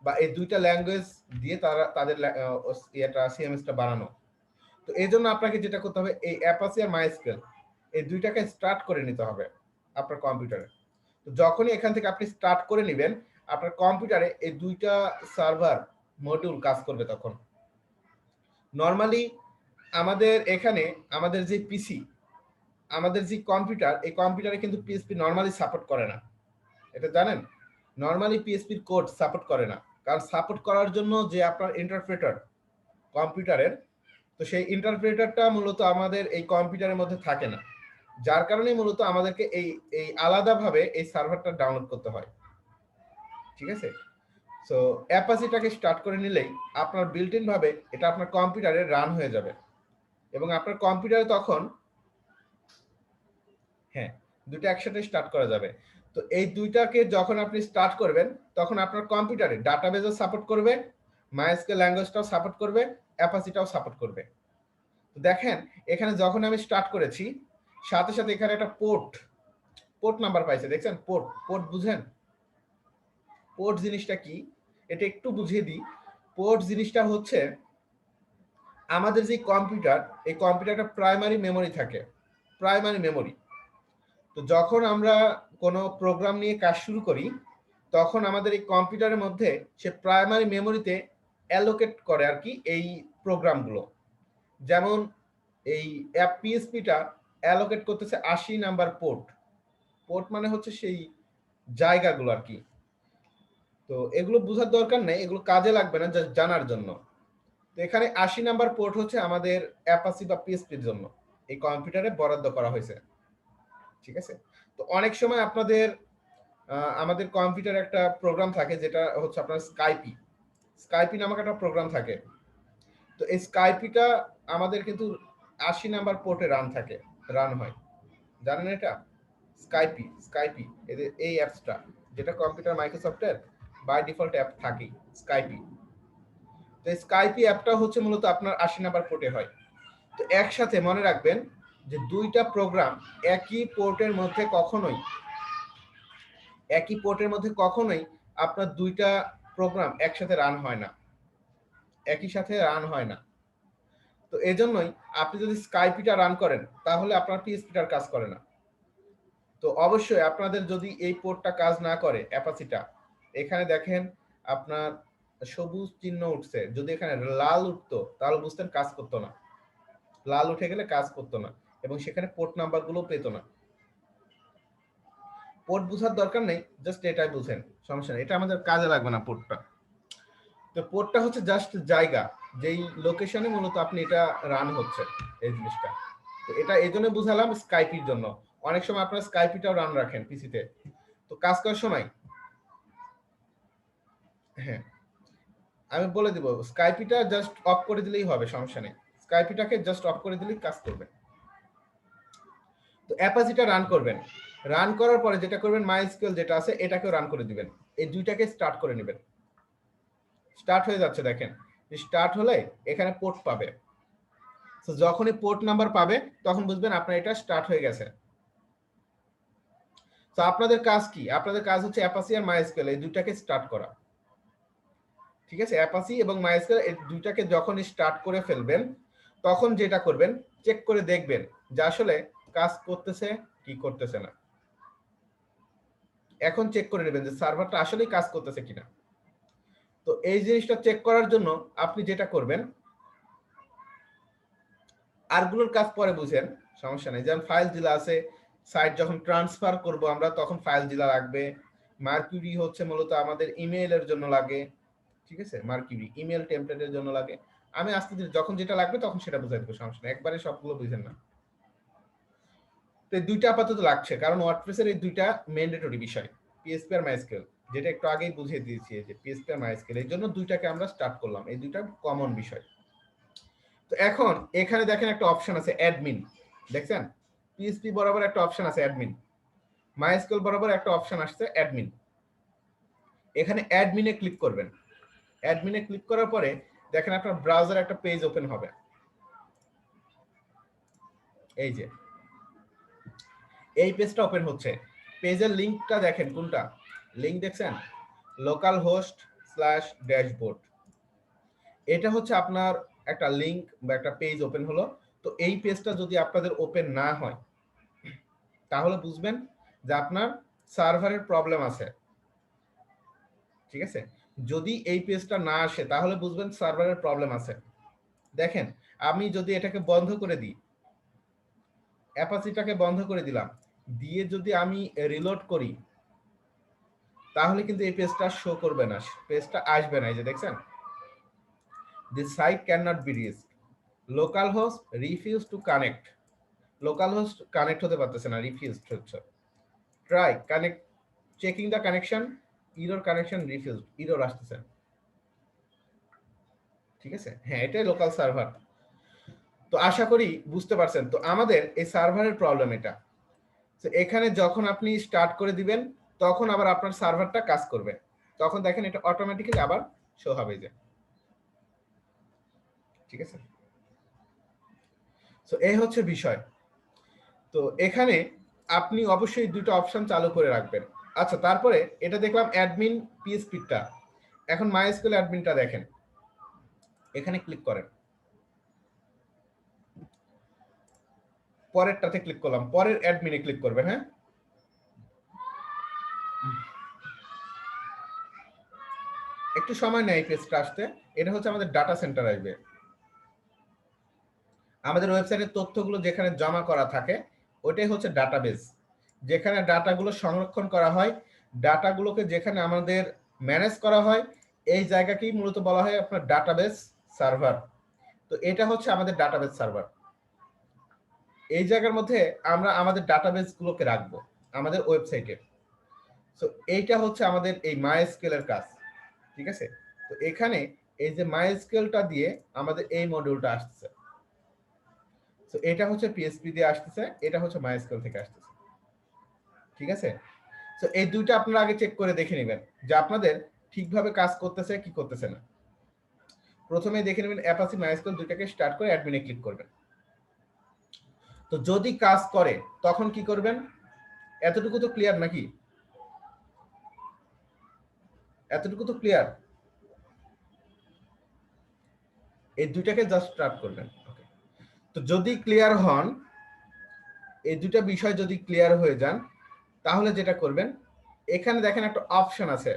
বা এই দুইটা ল্যাঙ্গুয়েজ দিয়ে তাদের এটা সিএমএসটা বানানো। তো এই জন্য আপনাকে যেটা করতে হবে, এই অ্যাপাচি আর মাইস্কেল এই দুইটাকে স্টার্ট করে নিতে হবে আপনার কম্পিউটারে। তো যখনই এখান থেকে আপনি স্টার্ট করে নেবেন, আপনার কম্পিউটারে এই দুইটা সার্ভার মডিউল কাজ করবে তখন। নর্মালি আমাদের এখানে আমাদের যে পিসি, আমাদের যে কম্পিউটার, এই কম্পিউটারে কিন্তু পিএসপি নর্মালি সাপোর্ট করে না, এটা জানেন? নর্মালি পিএসপির কোড সাপোর্ট করে না, কারণ সাপোর্ট করার জন্য যে আপনার ইন্টারপ্রেটার কম্পিউটারের, তো সেই ইন্টারপ্রেটারটা মূলত আমাদের এই কম্পিউটারের মধ্যে থাকে না, যার কারণে মূলত আমাদেরকে এই এই আলাদাভাবে এই সার্ভারটা ডাউনলোড করতে হয়। ঠিক আছে, সো অ্যাপাচিটাকে স্টার্ট করে নিলেই আপনার বিল্ট ইন ভাবে এটা আপনার কম্পিউটারে রান হয়ে যাবে, এবং আপনার কম্পিউটারে তখন হ্যাঁ দুটো একসাথে স্টার্ট করা যাবে। তো এই দুইটাকে যখন আপনি স্টার্ট করবেন, তখন আপনার কম্পিউটারে ডাটাবেজও সাপোর্ট করবে, মাইস্কেল ল্যাঙ্গুয়েজটাও সাপোর্ট করবে, অ্যাপাচিটাও সাপোর্ট করবে। তো দেখেন এখানে যখন আমি স্টার্ট করেছি, সাথে সাথে এখানে একটা পোর্ট নাম্বার পাইছে, দেখছেন? পোর্ট বুঝেন? পোর্ট জিনিসটা কি এটা একটু বুঝিয়ে দিই। পোর্ট জিনিসটা হচ্ছে আমাদের যে কম্পিউটার, এই কম্পিউটারটা প্রাইমারি মেমোরি থাকে, প্রাইমারি মেমোরি। তো যখন আমরা কোনো প্রোগ্রাম নিয়ে কাজ শুরু করি, তখন আমাদের এই কম্পিউটারের মধ্যে সে প্রাইমারি মেমোরিতে অ্যালোকেট করে আর কি এই প্রোগ্রামগুলো। যেমন এই অ্যাপ পিএসপিটা অ্যালোকেট করতেছে 80 নাম্বার পোর্ট মানে হচ্ছে সেই জায়গাগুলো আর কি। তো এগুলো বোঝার দরকার নেই, এগুলো কাজে লাগবে না জাস্ট জানার জন্য। তো এখানে 80 নাম্বার পোর্ট হচ্ছে আমাদের অ্যাপাচি বা পিএসপির জন্য এই কম্পিউটারে বরাদ্দ করা হয়েছে। ঠিক আছে, তো অনেক সময় আপনাদের আমাদের কম্পিউটারে একটা প্রোগ্রাম থাকে যেটা হচ্ছে আপনার স্কাইপি নামক একটা প্রোগ্রাম থাকে। তো এই স্কাইপিটা আমাদের কিন্তু 80 নাম্বার পোর্টে রান হয়, জানেন এটা? স্কাইপি এদের এই অ্যাপসটা, যেটা কম্পিউটার মাইক্রোসফটের বাই ডিফল্ট অ্যাপ থাকে স্কাইপি। তো স্কাইপি অ্যাপটা হচ্ছে মূলত আপনার 80 নাম্বার পোর্টে হয়। তো একসাথে মনে রাখবেন যে দুইটা প্রোগ্রাম একই পোর্টের মধ্যে কখনোই আপনার দুইটা প্রোগ্রাম একসাথে রান হয় না, একই সাথে রান হয় না। তো এজন্যই আপনি যদি স্কাইপিটা রান করেন, তাহলে আপনার পিএসপিটার কাজ করে না। তো অবশ্যই আপনাদের যদি এই পোর্টটা কাজ না করে, অ্যাপাচিটা, এখানে দেখেন আপনার সবুজ চিহ্ন উঠছে, যদি এখানে লাল উঠতো তাহলে বুঝতেন কাজ করতো না, লাল উঠে গেলে কাজ করতো না, এবং সেখানে পোর্ট নাম্বারগুলো পেতো না। পোর্ট বোঝার দরকার নেই, জাস্ট এটাই বুঝেন, সমস্যা নেই, এটা আমাদের কাজে লাগবে না পোর্টটা। তো পোর্টটা হচ্ছে জাস্ট জায়গা, যেই লোকেশনে মূলত আপনি এটা রান হচ্ছে এই জিনিসটা। তো এটা এই জন্য বুঝালাম স্কাইপির জন্য। অনেক সময় আপনারা স্কাইপিটাও রান রাখেন পিসিতে, তো কাজ করার সময় হ্যাঁ আমি বলে দিব, স্কাইপিটা জাস্ট অফ করে দিলেই হবে, সমস্যা নেই, স্কাইপিটাকে জাস্ট অফ করে দিলেই কাজ করবে। তো অ্যাপাচিটা রান করবেন, রান করার পরে যেটা করবেন, মাইস্কেল যেটা আছে এটাকেও রান করে দিবেন, এই দুইটাকে স্টার্ট করে নেবেন। স্টার্ট হয়ে যাচ্ছে, দেখেন স্টার্ট হলে এখানে পোর্ট পাবে। তো যখনই পোর্ট নাম্বার পাবে তখন বুঝবেন আপনার এটা স্টার্ট হয়ে গেছে। তো আপনাদের কাজ কি? আপনাদের কাজ হচ্ছে অ্যাপাচি আর মাইস্কেল এই দুইটাকে স্টার্ট করা। ঠিক আছে, অ্যাপাচি এবং মাইস্কেল এই দুইটাকে যখন স্টার্ট করে ফেলবেন, তখন যেটা করবেন, চেক করে দেখবেন যে আসলে কাজ করতেছে কি করতেছে না। এখন চেক করে নেবেন যে সার্ভারটা আসলেই কাজ করতেছে কিনা। তো এই জিনিসটা চেক করার জন্য আপনি যেটা করবেন, আরগুলোর কাজ পরে বুঝেন, সমস্যা নেই। যেমন ফাইল জিলা আছে, সাইট যখন ট্রান্সফার করব আমরা তখন ফাইল জিলা লাগবে। মার্কিউরি হচ্ছে মূলত আমাদের ইমেইলের জন্য লাগে, ঠিক আছে? মার্কিউরি ইমেল টেমপ্লেটের জন্য লাগে। আমি আস্তে ধীরে যখন যেটা লাগবে তখন সেটা বুঝাই দেবো, সমস্যা নেই, একবারে সবগুলো বুঝেন না। তো এই দুইটা আপাতত লাগছে, কারণ ওয়ার্ডপ্রেসের এই দুইটা ম্যান্ডেটরি বিষয়, পিএসপি আর মাইস্কেল, যেটা একটু আগেই বুঝিয়ে দিয়েছি যে পিএসপি আর মাইস্কেল, এই জন্য দুইটাকে আমরা স্টার্ট করলাম, এই দুইটা কমন বিষয়। তো এখন এখানে দেখেন একটা অপশন আছে অ্যাডমিন, দেখছেন? পিএসপি বরাবর একটা অপশন আছে অ্যাডমিন, মাইস্কেল বরাবর একটা অপশন আসছে অ্যাডমিন। এখানে অ্যাডমিনে ক্লিক করবেন। অ্যাডমিনে ক্লিক করার পরে দেখেন আপনার ব্রাউজার একটা পেজ ওপেন হবে, এই যে এই পেজটা ওপেন হচ্ছে। পেজের লিংকটা দেখেন, কোনটা লিংক দেখছেন? লোকাল হোস্ট স্ল্যাশ ড্যাশবোর্ড, এটা হচ্ছে আপনার একটা লিংক বা একটা পেজ ওপেন হলো। তো এই পেজটা যদি আপনাদের ওপেন না হয় তাহলে বুঝবেন যে আপনার সার্ভারের প্রবলেম আছে, ঠিক আছে? যদি এই পেজটা না আসে তাহলে বুঝবেন সার্ভারের প্রবলেম আছে। দেখেন আমি যদি এটাকে বন্ধ করে দিই, অ্যাপাচিটাকে বন্ধ করে দিলাম, দিয়ে যদি আমি রিলোড করি তাহলে কিন্তু এই পেজটা শো করবে না, পেজটা আসবে না। এই যে দেখছেন, this site can not be reached, local host refuse to connect, local host connect হতে পারতেছে না, রিফিউজ হচ্ছে। Try connect, checking the connection, error connection refuse, error আসতেছে, ঠিক আছে? হ্যাঁ, এটাই লোকাল সার্ভার। তো আশা করি বুঝতে পারছেন। তো আমাদের এই সার্ভারের প্রবলেম এটা। তো এখানে যখন আপনি স্টার্ট করে দিবেন তখন আবার আপনার সার্ভারটা কাজ করবে, তখন দেখেন এটা অটোমেটিক্যালি আবার শো হবে, যে ঠিক আছে। তো এই হচ্ছে বিষয়। তো এখানে আপনি অবশ্যই দুটো অপশন চালু করে রাখবেন। আচ্ছা, তারপরে এটা দেখলাম অ্যাডমিন পিএসপিটা, এখন মাইস্কুল অ্যাডমিনটা দেখেন, এখানে ক্লিক করেন, পরেরটাতে ক্লিক করলাম, পরের অ্যাডমিনে ক্লিক করবেন। হ্যাঁ, একটু সময় নেয় পেজটা আসতে। এটা হচ্ছে আমাদের ডাটা সেন্টার আসবে, আমাদের ওয়েবসাইটের তথ্যগুলো যেখানে জমা করা থাকে ওটাই হচ্ছে ডাটাবেস, যেখানে ডাটাগুলো সংরক্ষণ করা হয়, ডাটাগুলোকে যেখানে আমাদের ম্যানেজ করা হয়, এই জায়গাকেই মূলত বলা হয় আপনার ডাটাবেস সার্ভার। তো এটা হচ্ছে আমাদের ডাটাবেস সার্ভার। এই জায়গার মধ্যে আমরা আমাদের ডাটাবেস গুলোকে রাখবো আমাদের ওয়েবসাইটে। তো এইটা হচ্ছে আমাদের এই মাইস্কেলের কাজ, ঠিক আছে? তো এখানে এই যে মাইস্কেলটা দিয়ে আমাদের এই মডিউলটা আসছে, তো এটা হচ্ছে পিএসপি দিয়ে আসতেছে, এটা হচ্ছে মাইস্কেল থেকে আসতেছে, ঠিক আছে? তো এই দুইটা আপনারা আগে চেক করে দেখে নেবেন যে আপনাদের ঠিকভাবে কাজ করতেছে কি করতেছে না। প্রথমে দেখে নেবেন অ্যাপাচি মাইস্কেল দুইটাকে স্টার্ট করে অ্যাডমিনে ক্লিক করবেন। তো যদি কাজ করে তখন কি করবেন? এতটুকু তো ক্লিয়ার নাকি? এতটুকু তো ক্লিয়ার? এই দুইটাকে জাস্ট স্টার্ট করবেন। তো যদি ক্লিয়ার হন, এই দুটা বিষয় যদি ক্লিয়ার হয়ে যান তাহলে যেটা করবেন, এখানে দেখেন একটা অপশন আছে,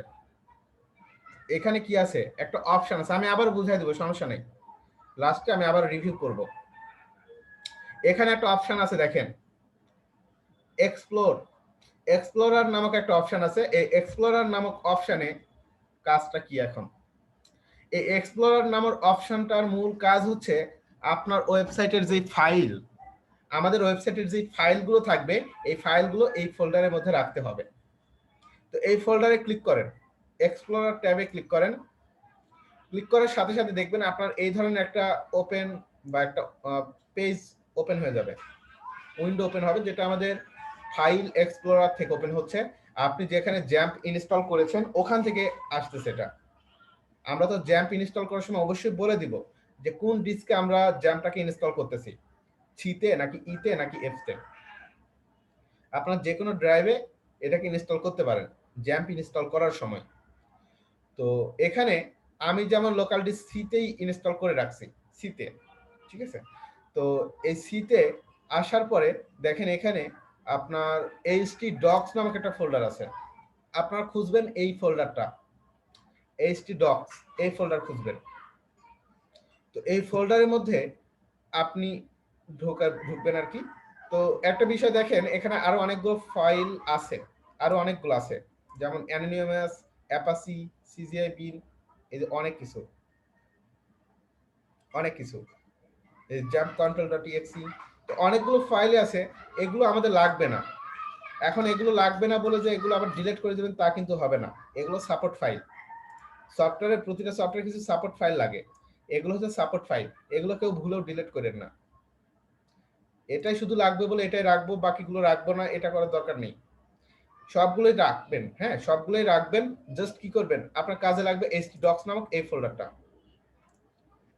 এখানে কি আছে? একটা অপশন আছে, আমি আবার বুঝাই দেবো, সমস্যা নেই, লাস্টে আমি আবার রিভিউ করব। এখানে একটা অপশন আছে দেখেন, এক্সপ্লোর, এক্সপ্লোরার নামক একটা অপশন আছে। এই এক্সপ্লোরার নামক অপশনে কাজটা কি? এখন এই এক্সপ্লোরার নামক অপশনটার মূল কাজ হচ্ছে আপনার ওয়েবসাইটের যে ফাইল, আমাদের ওয়েবসাইটের যে ফাইলগুলো থাকবে এই ফাইলগুলো এই ফোল্ডারের মধ্যে রাখতে হবে। তো এই ফোল্ডারে ক্লিক করেন, এক্সপ্লোরার ট্যাবে ক্লিক করেন, ক্লিক করার সাথে সাথে দেখবেন আপনার এই ধরনের একটা ওপেন বা একটা পেজ ওপেন হয়ে যাবে, উইন্ডো ওপেন হবে, যেটা আমাদের ফাইল এক্সপ্লোরার থেকে ওপেন হচ্ছে। আপনি যেখানে জ্যাম্প ইনস্টল করেছেন ওখান থেকে আসতেছে এটা। আমরা তো জ্যাম্প ইনস্টল করার সময় অবশ্যই বলে দিব যে কোন ডিস্কে আমরা জ্যাম্পটাকে ইনস্টল করতেছি, সিতে নাকি ইতে নাকি এফতে। আপনার যে কোনো ড্রাইভে এটাকে ইনস্টল করতে পারেন জ্যাম্প ইনস্টল করার সময়। তো এখানে আমি যেমন লোকাল ডিস্ক সিতেই ইনস্টল করে রাখছি, সিতে, ঠিক আছে? তো এই সিতে আসার পরে দেখেন এখানে আপনার এইচটি ডক্স নামক একটা ফোল্ডার আছে, আপনারা খুঁজবেন এই ফোল্ডারটা, এইচটি ডক্স, এই ফোল্ডার খুঁজবেন। তো এই ফোল্ডারের মধ্যে আপনি ঢুকবেন আর কি। তো একটা বিষয় দেখেন, এখানে আরো অনেকগুলো ফাইল আছে, আরো অনেকগুলো আছে, যেমন অ্যানোনিমাস, অ্যাপাসি, সিজিআই বিন, এই যে অনেক কিছু, অনেক কিছু, এই জাম্প কন্ট্রোল ডট ইএক্সি, তো অনেকগুলো ফাইল আছে। এগুলো আমাদের লাগবে না। এখন এগুলো লাগবে না বলে যে এগুলো আবার ডিলিট করে দেবেন তা কিন্তু হবে না। এগুলো সাপোর্ট ফাইল। সফটওয়্যারের প্রতিটা সফটওয়্যার কিছু সাপোর্ট ফাইল লাগে, এগুলো হচ্ছে সাপোর্ট ফাইল। এগুলো কেউ ভুলেও ডিলিট করেন না। এটাই শুধু লাগবে বলে এটাই রাখবো, বাকিগুলো রাখবো না, এটা করার দরকার নেই। সবগুলোই রাখবেন, হ্যাঁ সবগুলোই রাখবেন। জাস্ট কি করবেন, আপনার কাজে লাগবে htdocs নামক এই ফোল্ডারটা।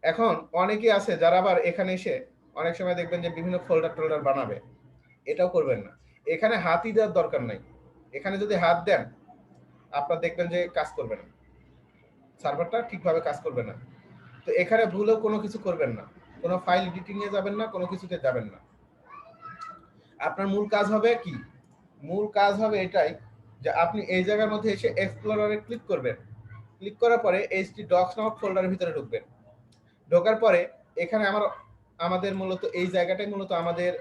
এখন অনেকে আছে যারা আবার এখানে এসে অনেক সময় দেখবেন যে বিভিন্ন ফোল্ডার টোল্ডার বানাবে, এটাও করবেন না। এখানে হাতই দেওয়ার দরকার নাই। এখানে যদি হাত দেন আপনার দেখবেন যে কাজ করবে না, সার্ভারটা ঠিকভাবে কাজ করবে না। তো এখানে ভুলেও কোনো কিছু করবেন না, কোনো ফাইল এডিটিং এ যাবেন না, কোনো কিছুতে যাবেন না। আপনার মূল কাজ হবে কি, মূল কাজ হবে এটাই যে আপনি এই জায়গার মধ্যে এসে এক্সপ্লোরারে ক্লিক করবেন। ক্লিক করার পরে htdocs নামক ফোল্ডারের ভিতরে ঢুকবেন। ঢোকার পরে এখানে আমাদের মূলত এই জায়গাটাই মূলত আমাদের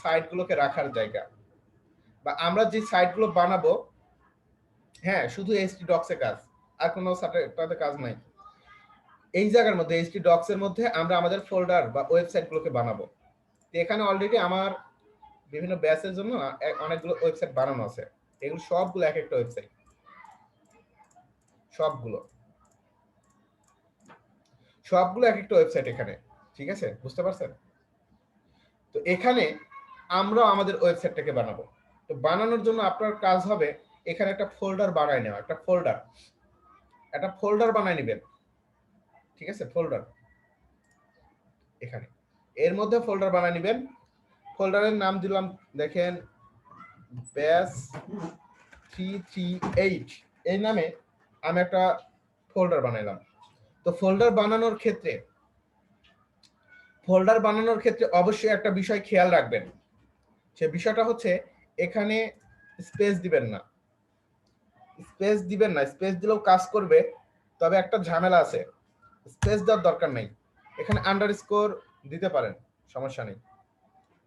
সাইটগুলোকে রাখার জায়গা, বা আমরা যে সাইটগুলো বানাবো, হ্যাঁ শুধু htdocs এ কাজ, আর কোনো সাইটে কাজ নাই। এই জায়গার মধ্যে htdocs এর মধ্যে আমরা আমাদের ফোল্ডার বা ওয়েবসাইটগুলোকে বানাবো। তো এখানে অলরেডি আমার বিভিন্ন ব্যাচের জন্য অনেকগুলো ওয়েবসাইট বানানো আছে। এগুলো সবগুলো এক একটা ওয়েবসাইট, সবগুলো সবগুলো এক একটা ওয়েবসাইট এখানে, ঠিক আছে, বুঝতে পারছেন? তো এখানে আমরা আমাদের ওয়েবসাইটটাকে বানাবো। তো বানানোর জন্য আপনার কাজ হবে এখানে একটা ফোল্ডার বানায় নেওয়া, একটা ফোল্ডার বানায় নেবেন, ঠিক আছে, ফোল্ডার এখানে এর মধ্যে ফোল্ডার বানায় নেবেন। ফোল্ডারের নাম দিলাম দেখেন ব্যাস 338, এই নামে আমি একটা ফোল্ডার বানাইলাম। তো ফোল্ডার বানানোর ক্ষেত্রে অবশ্যই একটা বিষয় খেয়াল রাখবেন। সে বিষয়টা হচ্ছে এখানে স্পেস দিবেন না। স্পেস দিলেও কাজ করবে, তবে একটা ঝামেলা আছে, স্পেস দেওয়ার দরকার নেই। এখানে আন্ডারস্কোর দিতে পারেন, সমস্যা নেই,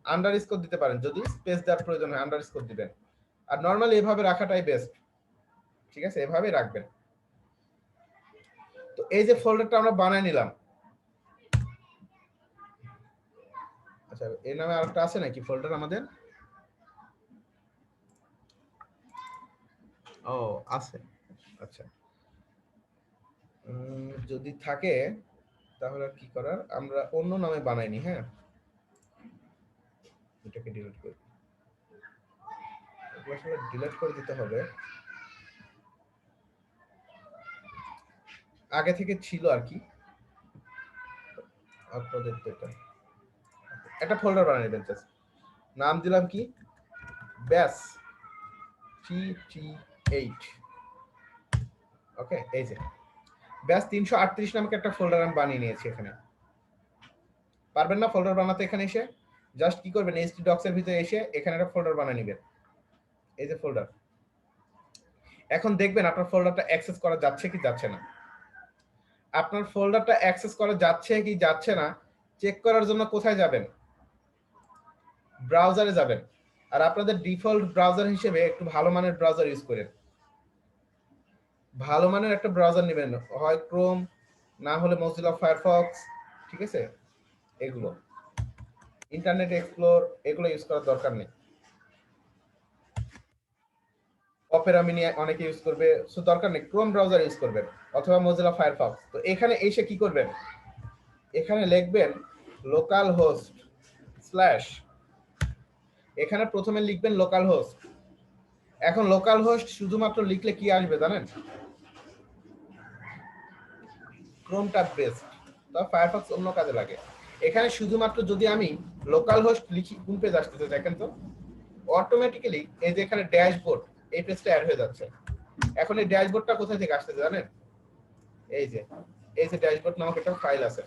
আন্ডারস্কোর দিতে পারেন। যদি স্পেস দেওয়ার প্রয়োজন হয় আন্ডারস্কোর দিবেন। আর নর্মালি এভাবে রাখাটাই বেস্ট, ঠিক আছে, এভাবেই রাখবেন। তো এই যে ফোল্ডারটা আমরা বানায় নিলাম, আচ্ছা এর নামে আরেকটা আছে নাকি ফোল্ডার আমাদের? ও আছে, আচ্ছা। যদি থাকে তাহলে আর কি করার, আমরা অন্য নামে বানাইনি। হ্যাঁ, এটাকে ডিলিট করি, আসলে ডিলিট করে দিতে হবে। আগে থেকে ছিল আর কি আপনাদের, এটা একটা ফোল্ডার বানিয়ে নেবেন। জাস্ট নাম দিলাম কি, ব্যাস 338। ওকে, এই যে ব্যাস 338 নামক একটা ফোল্ডার আমি বানিয়ে নিয়েছি এখানে। পারবেন না ফোল্ডার বানাতে? এখানে এসে জাস্ট কি করবেন, htdocs এর ভিতরে এসে এখানে একটা ফোল্ডার বানিয়ে নেবেন। এই যে ফোল্ডার, এখন দেখবেন আপনার ফোল্ডারটা অ্যাক্সেস করা যাচ্ছে কি যাচ্ছে না। আপনার ফোল্ডারটা অ্যাক্সেস করা যাচ্ছে কি যাচ্ছে না চেক করার জন্য কোথায় যাবেন, ব্রাউজারে যাবেন। আর আপনাদের ডিফল্ট ব্রাউজার হিসেবে একটু ভালো মানের ব্রাউজার ইউজ করেন। ভালো মানের একটা ব্রাউজার নেবেন, হয় ক্রোম, না হলে মজিলা ফায়ারফক্স, ঠিক আছে, এগুলো ইন্টারনেট এক্সপ্লোর, এগুলো ইউজ করার দরকার নেই। অপেরা মিনি অনেকে ইউজ করবে, সো দরকার নেই, ক্রোম ব্রাউজার ইউজ করবেন অথবা মজিলা ফায়ারফক্স। তো এখানে এসে কি করবেন, এখানে লিখবেন লোকাল হোস্ট স্ল্যাশ, এখানে প্রথমে লিখবেন লোকাল হোস্ট। এখন লোকাল হোস্ট শুধুমাত্র লিখলে কি আসবে জানেন, ক্রোম ট্যাব বেস্ট, তবে ফায়ারফক্স অন্য কাজে লাগে। এখানে শুধুমাত্র যদি আমি লোকাল হোস্ট লিখি, কোন পেজ আসতেছে দেখেন তো, অটোমেটিক্যালি এই যে এখানে ড্যাশবোর্ড, এই পেজটা অ্যাড হয়ে যাচ্ছে। এখন এই ড্যাশবোর্ডটা কোথা থেকে আসতেছে জানেন, এই যে ড্যাশবোর্ড নামক একটা ফাইল আছে,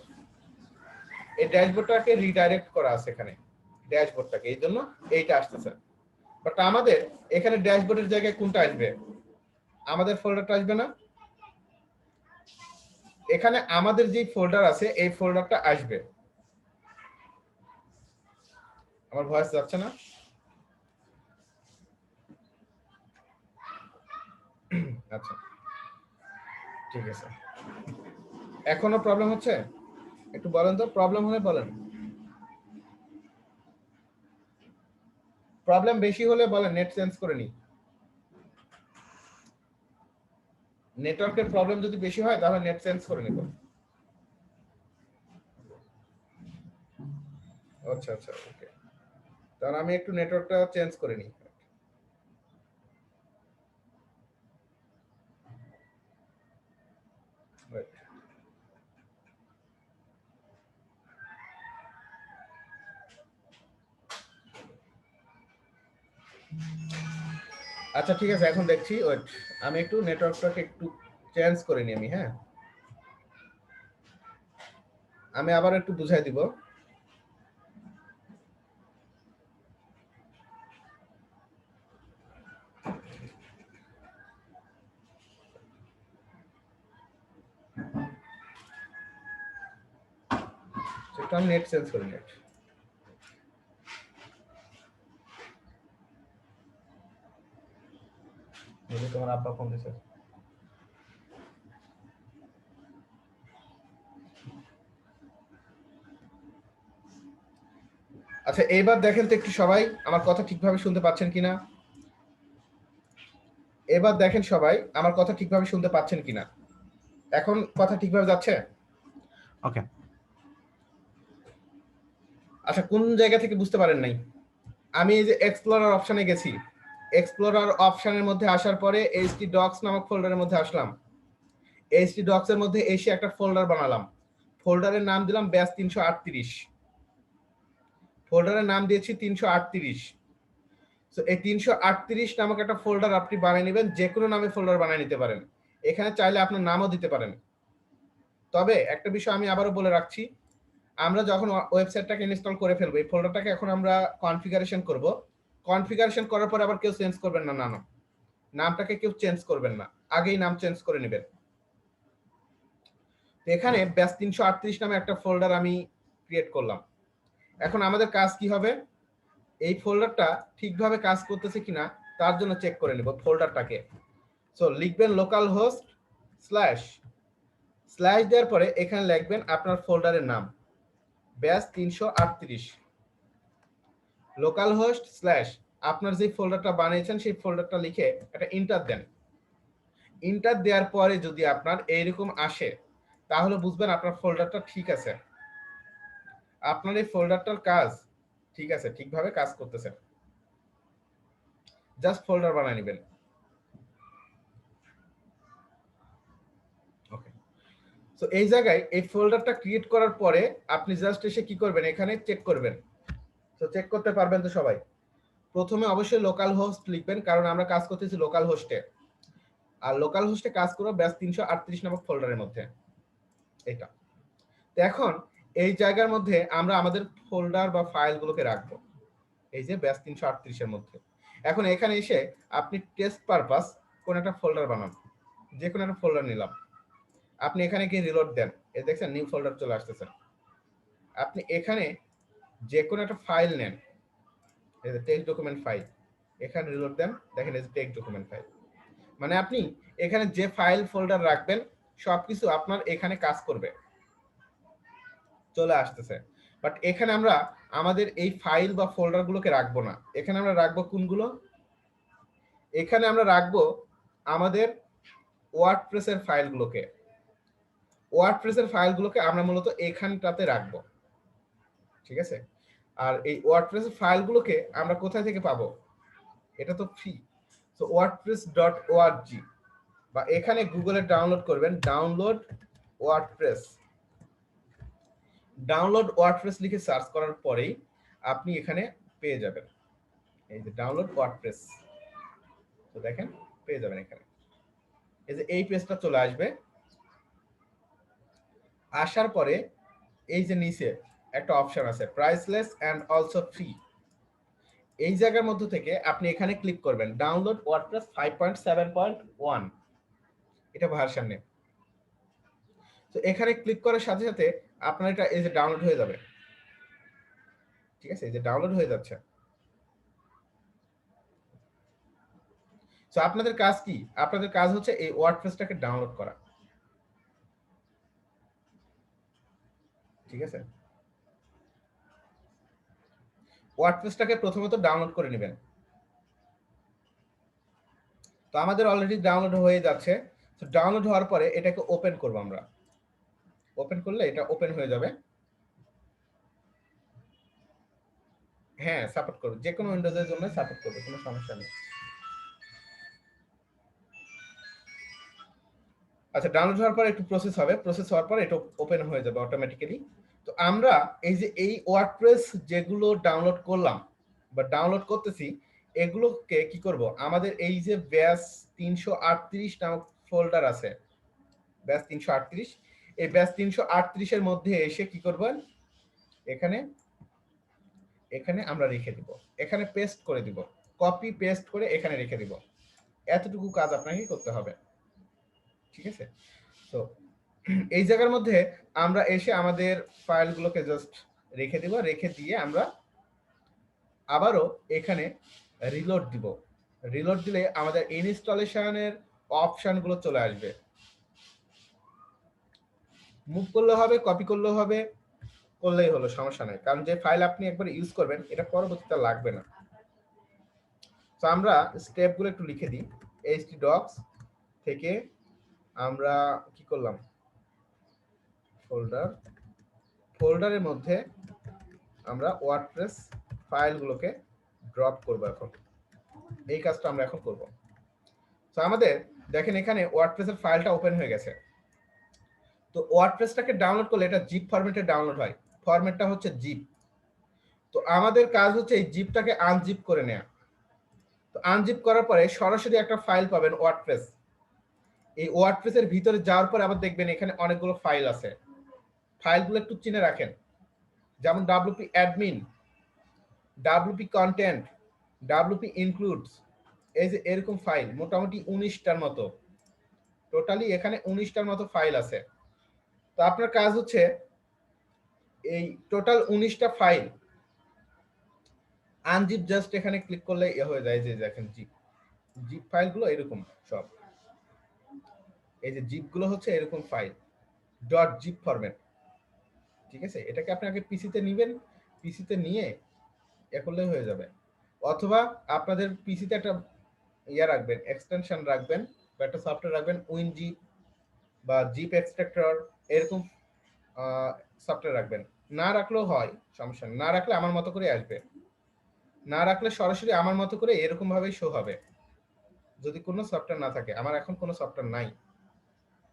এই ড্যাশবোর্ডটাকে রিডাইরেক্ট করা আছে এখানে, ড্যাশবোর্ডটাকে, এই জন্য এইটা আসতেছে। বাট আমাদের এখানে ড্যাশবোর্ডের জায়গায় কোনটা আসবে, আমাদের ফোল্ডারটা আসবে না, এখানে আমাদের যে ফোল্ডার আছে এই ফোল্ডারটা আসবে। আমার ভয়েস যাচ্ছে না? আচ্ছা ঠিক আছে। এখনো প্রবলেম হচ্ছে? একটু বলেন তো, প্রবলেম হলে বলেন। প্রবলেম বেশি হলে বলেন, নেট চেঞ্জ করে নিই। নেটওয়ার্কের প্রবলেম যদি বেশি হয় তাহলে নেট চেঞ্জ করে নিব। আচ্ছা আচ্ছা ওকে, তাহলে আমি একটু নেটওয়ার্কটা চেঞ্জ করে নিই। Wait. আচ্ছা ঠিক আছে, এখন দেখছি। ওয়েট, আমি একটু নেটওয়ার্কটাকে একটু চেঞ্জ করে নিই আমি। হ্যাঁ, আমি আবার একটু বুঝাই দিব। সেটা আমি নেট চেঞ্জ করে নেট। যদি তোমার আব্বা ফোন দিছে। আচ্ছা এইবার দেখেন তো একটু সবাই আমার কথা ঠিকভাবে শুনতে পাচ্ছেন কিনা। এবার দেখেন সবাই আমার কথা ঠিকভাবে শুনতে পাচ্ছেন কিনা। এখন কথা ঠিকভাবে যাচ্ছে? ওকে। আচ্ছা কোন জায়গা থেকে বুঝতে পারেন নাই? আমি এই যে এক্সপ্লোরার অপশনে গেছি, এক্সপ্লোরার অপশনের মধ্যে আসার পরে এইচটি ডক্স নামক ফোল্ডারের মধ্যে আসলাম। এইচটি ডক্স এর মধ্যে এসে একটা ফোল্ডার বানালাম। ফোল্ডারের নাম দিলাম ব্যাস 338। ফোল্ডারের নাম দিয়েছি 338। সো এই 338 নামক একটা ফোল্ডার আপনি বানিয়ে নেবেন, যে কোনো নামে ফোল্ডার বানিয়ে নিতে পারেন। এখানে চাইলে আপনার নামও দিতে পারেন। তবে একটা বিষয় আমি আবারও বলে রাখছি, আমরা যখন ওয়েবসাইটটাকে ইনস্টল করে ফেলবো, এই ফোল্ডারটাকে এখন আমরা কনফিগারেশন করব। কনফিগারেশন করার পর আবার কেউ চেঞ্জ করবেন না, নাম নামটাকে কেউ চেঞ্জ করবেন না, আগেই নাম চেঞ্জ করে নেবেন। এখানে ব্যাস 338 নামে একটা ফোল্ডার আমি ক্রিয়েট করলাম। এখন আমাদের কাজ কি হবে, এই ফোল্ডারটা ঠিকভাবে কাজ করতেছে কিনা তার জন্য চেক করে নেব ফোল্ডারটাকে। সো লিখবেন লোকাল হোস্ট স্ল্যাশ স্ল্যাশ দেওয়ার পরে এখানে লিখবেন আপনার ফোল্ডারের নাম ব্যাস 338। লোকাল হোস্ট স্ল্যাশ আপনার যে ফোল্ডারটা বানিয়েছেন সেই ফোল্ডারটা লিখে একটা ইন্টার দেন। ইন্টার দেওয়ার পরে যদি আপনার এইরকম আসে তাহলে বুঝবেন আপনার ফোল্ডারটা ঠিক আছে, আপনার এই ফোল্ডারটার কাজ ঠিক আছে, ঠিকভাবে কাজ করতেছে। জাস্ট ফোল্ডার বানিয়ে নেবেন। ওকে, সো এই জায়গায় এই ফোল্ডারটা ক্রিয়েট করার পরে আপনি জাস্ট এসে কি করবেন, এখানে চেক করবেন। তো চেক করতে পারবেন তো সবাই? প্রথমে অবশ্যই লোকাল হোস্ট লিখবেন, কারণ আমরা কাজ করতেছি লোকাল হোস্টে। আর লোকাল হোস্টে কাজ করব ব্যাস 338 নামক ফোল্ডারের মধ্যে। এটা তো এখন এই জায়গার মধ্যে আমরা আমাদের ফোল্ডার বা ফাইলগুলোকে রাখবো, এই যে ব্যাস 338 এর মধ্যে। এখন এখানে এসে আপনি টেস্ট পারপাস কোন একটা ফোল্ডার বানান, যে কোনো একটা ফোল্ডার নিলাম। আপনি এখানে গিয়ে রিলোড দেন, এই দেখছেন নিউ ফোল্ডার চলে আসতেছে। আপনি এখানে যে কোনো একটা ফাইল নেন, এই যে টেক্সট ডকুমেন্ট ফাইল, এখানে রিলোড দেন, দেখেন এই যে টেক্সট ডকুমেন্ট ফাইল। মানে আপনি এখানে যে ফাইল ফোল্ডার রাখবেন সবকিছু আপনার এখানে কাজ করবে, চলে আসতেছে। বাট এখানে আমরা আমাদের এই ফাইল বা ফোল্ডার গুলোকে রাখবো না। এখানে আমরা রাখবো কোনগুলো, এখানে আমরা রাখবো আমাদের ওয়ার্ডপ্রেসের ফাইলগুলোকে। ওয়ার্ডপ্রেসের ফাইলগুলোকে আমরা মূলত এখানটাতে রাখবো, ঠিক আছে। আর এই ওয়ার্ডপ্রেসের ফাইলগুলোকে আমরা কোথায় থেকে পাবো, এটা তো ফ্রি। তো wordpress.org বা এখানে গুগলে ডাউনলোড করবেন ডাউনলোড ওয়ার্ডপ্রেস। ডাউনলোড ওয়ার্ডপ্রেস লিখে সার্চ করার পরেই আপনি এখানে পেয়ে যাবেন এই যে ডাউনলোড ওয়ার্ডপ্রেস। তো দেখেন পেয়ে যাবেন এখানে, এই যে এই পেজটা চলে আসবে। আসার পরে এই যে নিচে একটা অপশন আছে প্রাইসলেস এন্ড অলসো ফ্রি, এই জায়গার মধ্যে থেকে আপনি এখানে ক্লিক করবেন ডাউনলোড ওয়ার্ডপ্রেস 5.7.1, এটা ভার্সন নেম। তো এখানে ক্লিক করার সাথে সাথে আপনার এটা এই যে ডাউনলোড হয়ে যাবে। ঠিক আছে, এই যে ডাউনলোড হয়ে যাচ্ছে। সো আপনাদের কাজ কি? আপনাদের কাজ হচ্ছে এই ওয়ার্ডপ্রেসটাকে ডাউনলোড করা। ঠিক আছে, ওয়ার্ডপ্রেসটাকে প্রথমত ডাউনলোড করে নেবেন। তো আমাদের অলরেডি ডাউনলোড হয়ে যাচ্ছে। তো ডাউনলোড হওয়ার পরে এটাকে ওপেন করব আমরা। ওপেন করলে এটা ওপেন হয়ে যাবে। হ্যাঁ, সাপোর্ট করবে, যে কোনো উইন্ডোজের জন্য সাপোর্ট করবে, কোনো সমস্যা নেই। আচ্ছা, ডাউনলোড হওয়ার পর একটু প্রসেস হবে, প্রসেস হওয়ার পর এটা ওপেন হয়ে যাবে অটোমেটিক্যালি। তো আমরা এই যে এই ওয়ার্ডপ্রেস যেগুলো ডাউনলোড করলাম বা ডাউনলোড করতেছি, এগুলোকে কি করব, আমাদের এই যে ব্যাস 338 নামক ফোল্ডার আছে, ব্যাস 338, এই ব্যাস 338 এর মধ্যে এসে কি করবেন, এখানে এখানে আমরা রেখে দিব, এখানে পেস্ট করে দিব, কপি পেস্ট করে এখানে রেখে দিব। এতটুকু কাজ আপনাকে করতে হবে। ঠিক আছে, তো এই জায়গার মধ্যে আমরা এসে আমাদের ফাইলগুলোকে জাস্ট রেখে দিব, রেখে দিয়ে আমরা আবারও এখানে রিলোড দিব। রিলোড দিলে আমাদের ইনস্টলেশনের অপশনগুলো চলে আসবে। মুভ করলে হবে, কপি করলেও হবে, করলেই হলো, সমস্যা নাই, কারণ যে ফাইল আপনি একবার ইউজ করবেন এটা পরবর্তীতে লাগবে না। তো আমরা স্টেপগুলো একটু লিখে দিই। htdocs থেকে আমরা কি করলাম, ফোল্ডার, ফোল্ডারের মধ্যে আমরা ওয়ার্ডপ্রেস ফাইলগুলোকে ড্রপ করব। এখন এই কাজটা আমরা এখন করব। তো আমাদের দেখেন এখানে ওয়ার্ডপ্রেসের ফাইলটা ওপেন হয়ে গেছে। তো ওয়ার্ডপ্রেসটাকে ডাউনলোড করলে এটা জিপ ফরম্যাটে ডাউনলোড হয়, ফরম্যাটটা হচ্ছে জিপ। তো আমাদের কাজ হচ্ছে এই জিপটাকে আনজিপ করে নেওয়া। তো আনজিপ করার পরে সরাসরি একটা ফাইল পাবেন ওয়ার্ডপ্রেস। এই ওয়ার্ডপ্রেসের ভিতরে যাওয়ার পরে আবার দেখবেন এখানে অনেকগুলো ফাইল আছে, ফাইলগুলো একটু চিনে রাখেন, যেমন wp admin, wp content, wp includes, এই যে এরকম ফাইল মোটামুটি 19টার মতো, টোটালি এখানে 19টার মতো ফাইল আছে। তো আপনার কাজ হচ্ছে এই টোটাল 19টা ফাইল আনজিপ, জাস্ট এখানে ক্লিক করলে হয়ে যায়। যে দেখেন জিপ, জিপ ফাইলগুলো এরকম সব, এই যে জিপ গুলো হচ্ছে এরকম ফাইল, ডট জিপ ফরম্যাট। ঠিক আছে, এটাকে আপনি আগে পিসিতে নেবেন, পিসিতে নিয়ে এ করলে হয়ে যাবে। অথবা আপনাদের পিসিতে একটা ইয়া রাখবেন, এক্সটেনশন রাখবেন বা একটা সফটওয়্যার রাখবেন, উইনজিপ বা জিপ এক্সট্রাক্টর, এরকম সফটওয়্যার রাখবেন। না রাখলেও হয়, সমস্যা না, রাখলে আমার মতো করে আসবে, না রাখলে সরাসরি আমার মতো করে এরকম ভাবেই শো হবে, যদি কোনো সফটওয়্যার না থাকে। আমার এখন কোনো সফটওয়্যার নাই,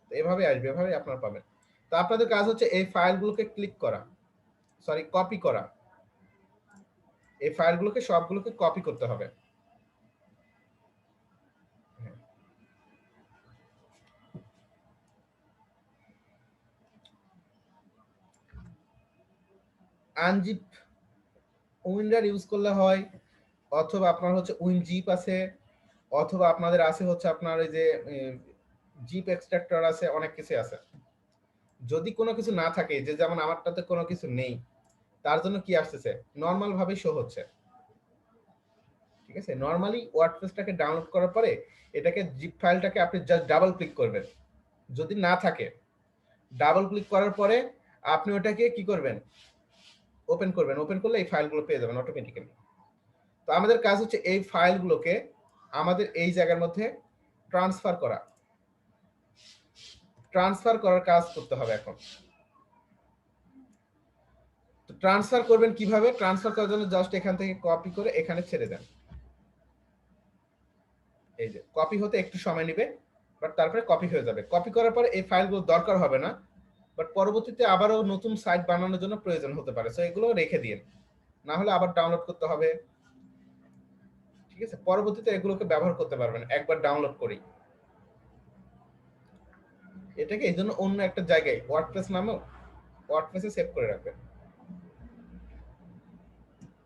তো এভাবে আসবে, এভাবে আপনারা পাবেন। তো আপনাদের কাজ হচ্ছে এই ফাইলগুলোকে ক্লিক করা, সরি কপি করা, এই ফাইলগুলোকে সবগুলোকে কপি করতে হবে। আনজিপ উইন্ডার ইউজ করলে হয়, অথবা আপনার হচ্ছে উইনজিপ আছে, অথবা আপনাদের আছে হচ্ছে আপনার এই যে জিপ এক্সট্রাক্টর আছে, অনেক কিছু আছে। যদি কোনো কিছু না থাকে, যে যেমন আমারটাতে কোনো কিছু নেই, তার জন্য কি আসতেছে, নর্মাল ভাবে শো হচ্ছে। ঠিক আছে, নর্মালি ওয়ার্ডপ্রেসটাকে ডাউনলোড করার পরে এটাকে জিপ ফাইলটাকে আপনি জাস্ট ডাবল ক্লিক করবেন, যদি না থাকে ডাবল ক্লিক করার পরে আপনি ওটাকে কি করবেন, ওপেন করবেন। ওপেন করলে এই ফাইলগুলো পেয়ে যাবেন অটোমেটিক্যালি। তো আমাদের কাজ হচ্ছে এই ফাইলগুলোকে আমাদের এই জায়গার মধ্যে ট্রান্সফার করা, ট্রান্সফার করার কাজ করতে হবে এখন। তো ট্রান্সফার করবেন কিভাবে, ট্রান্সফার করার জন্য জাস্ট এখান থেকে কপি করে এখানে ছেড়ে দেন। এই যে কপি হতে একটু সময় নেবে, বাট তারপরে কপি হয়ে যাবে। কপি করার পরে এই ফাইলগুলো দরকার হবে না, বাট পরবর্তীতে আবারও নতুন সাইট বানানোর জন্য প্রয়োজন হতে পারে, সো এগুলো রেখে দিন, না হলে আবার ডাউনলোড করতে হবে। ঠিক আছে, পরবর্তীতে এগুলোকে ব্যবহার করতে পারবেন একবার ডাউনলোড করেই। এটাকে এই জন্য অন্য একটা জায়গায় ওয়ার্ডপ্রেস নামে ওয়ার্ডপ্রেসে সেভ করে রাখবেন।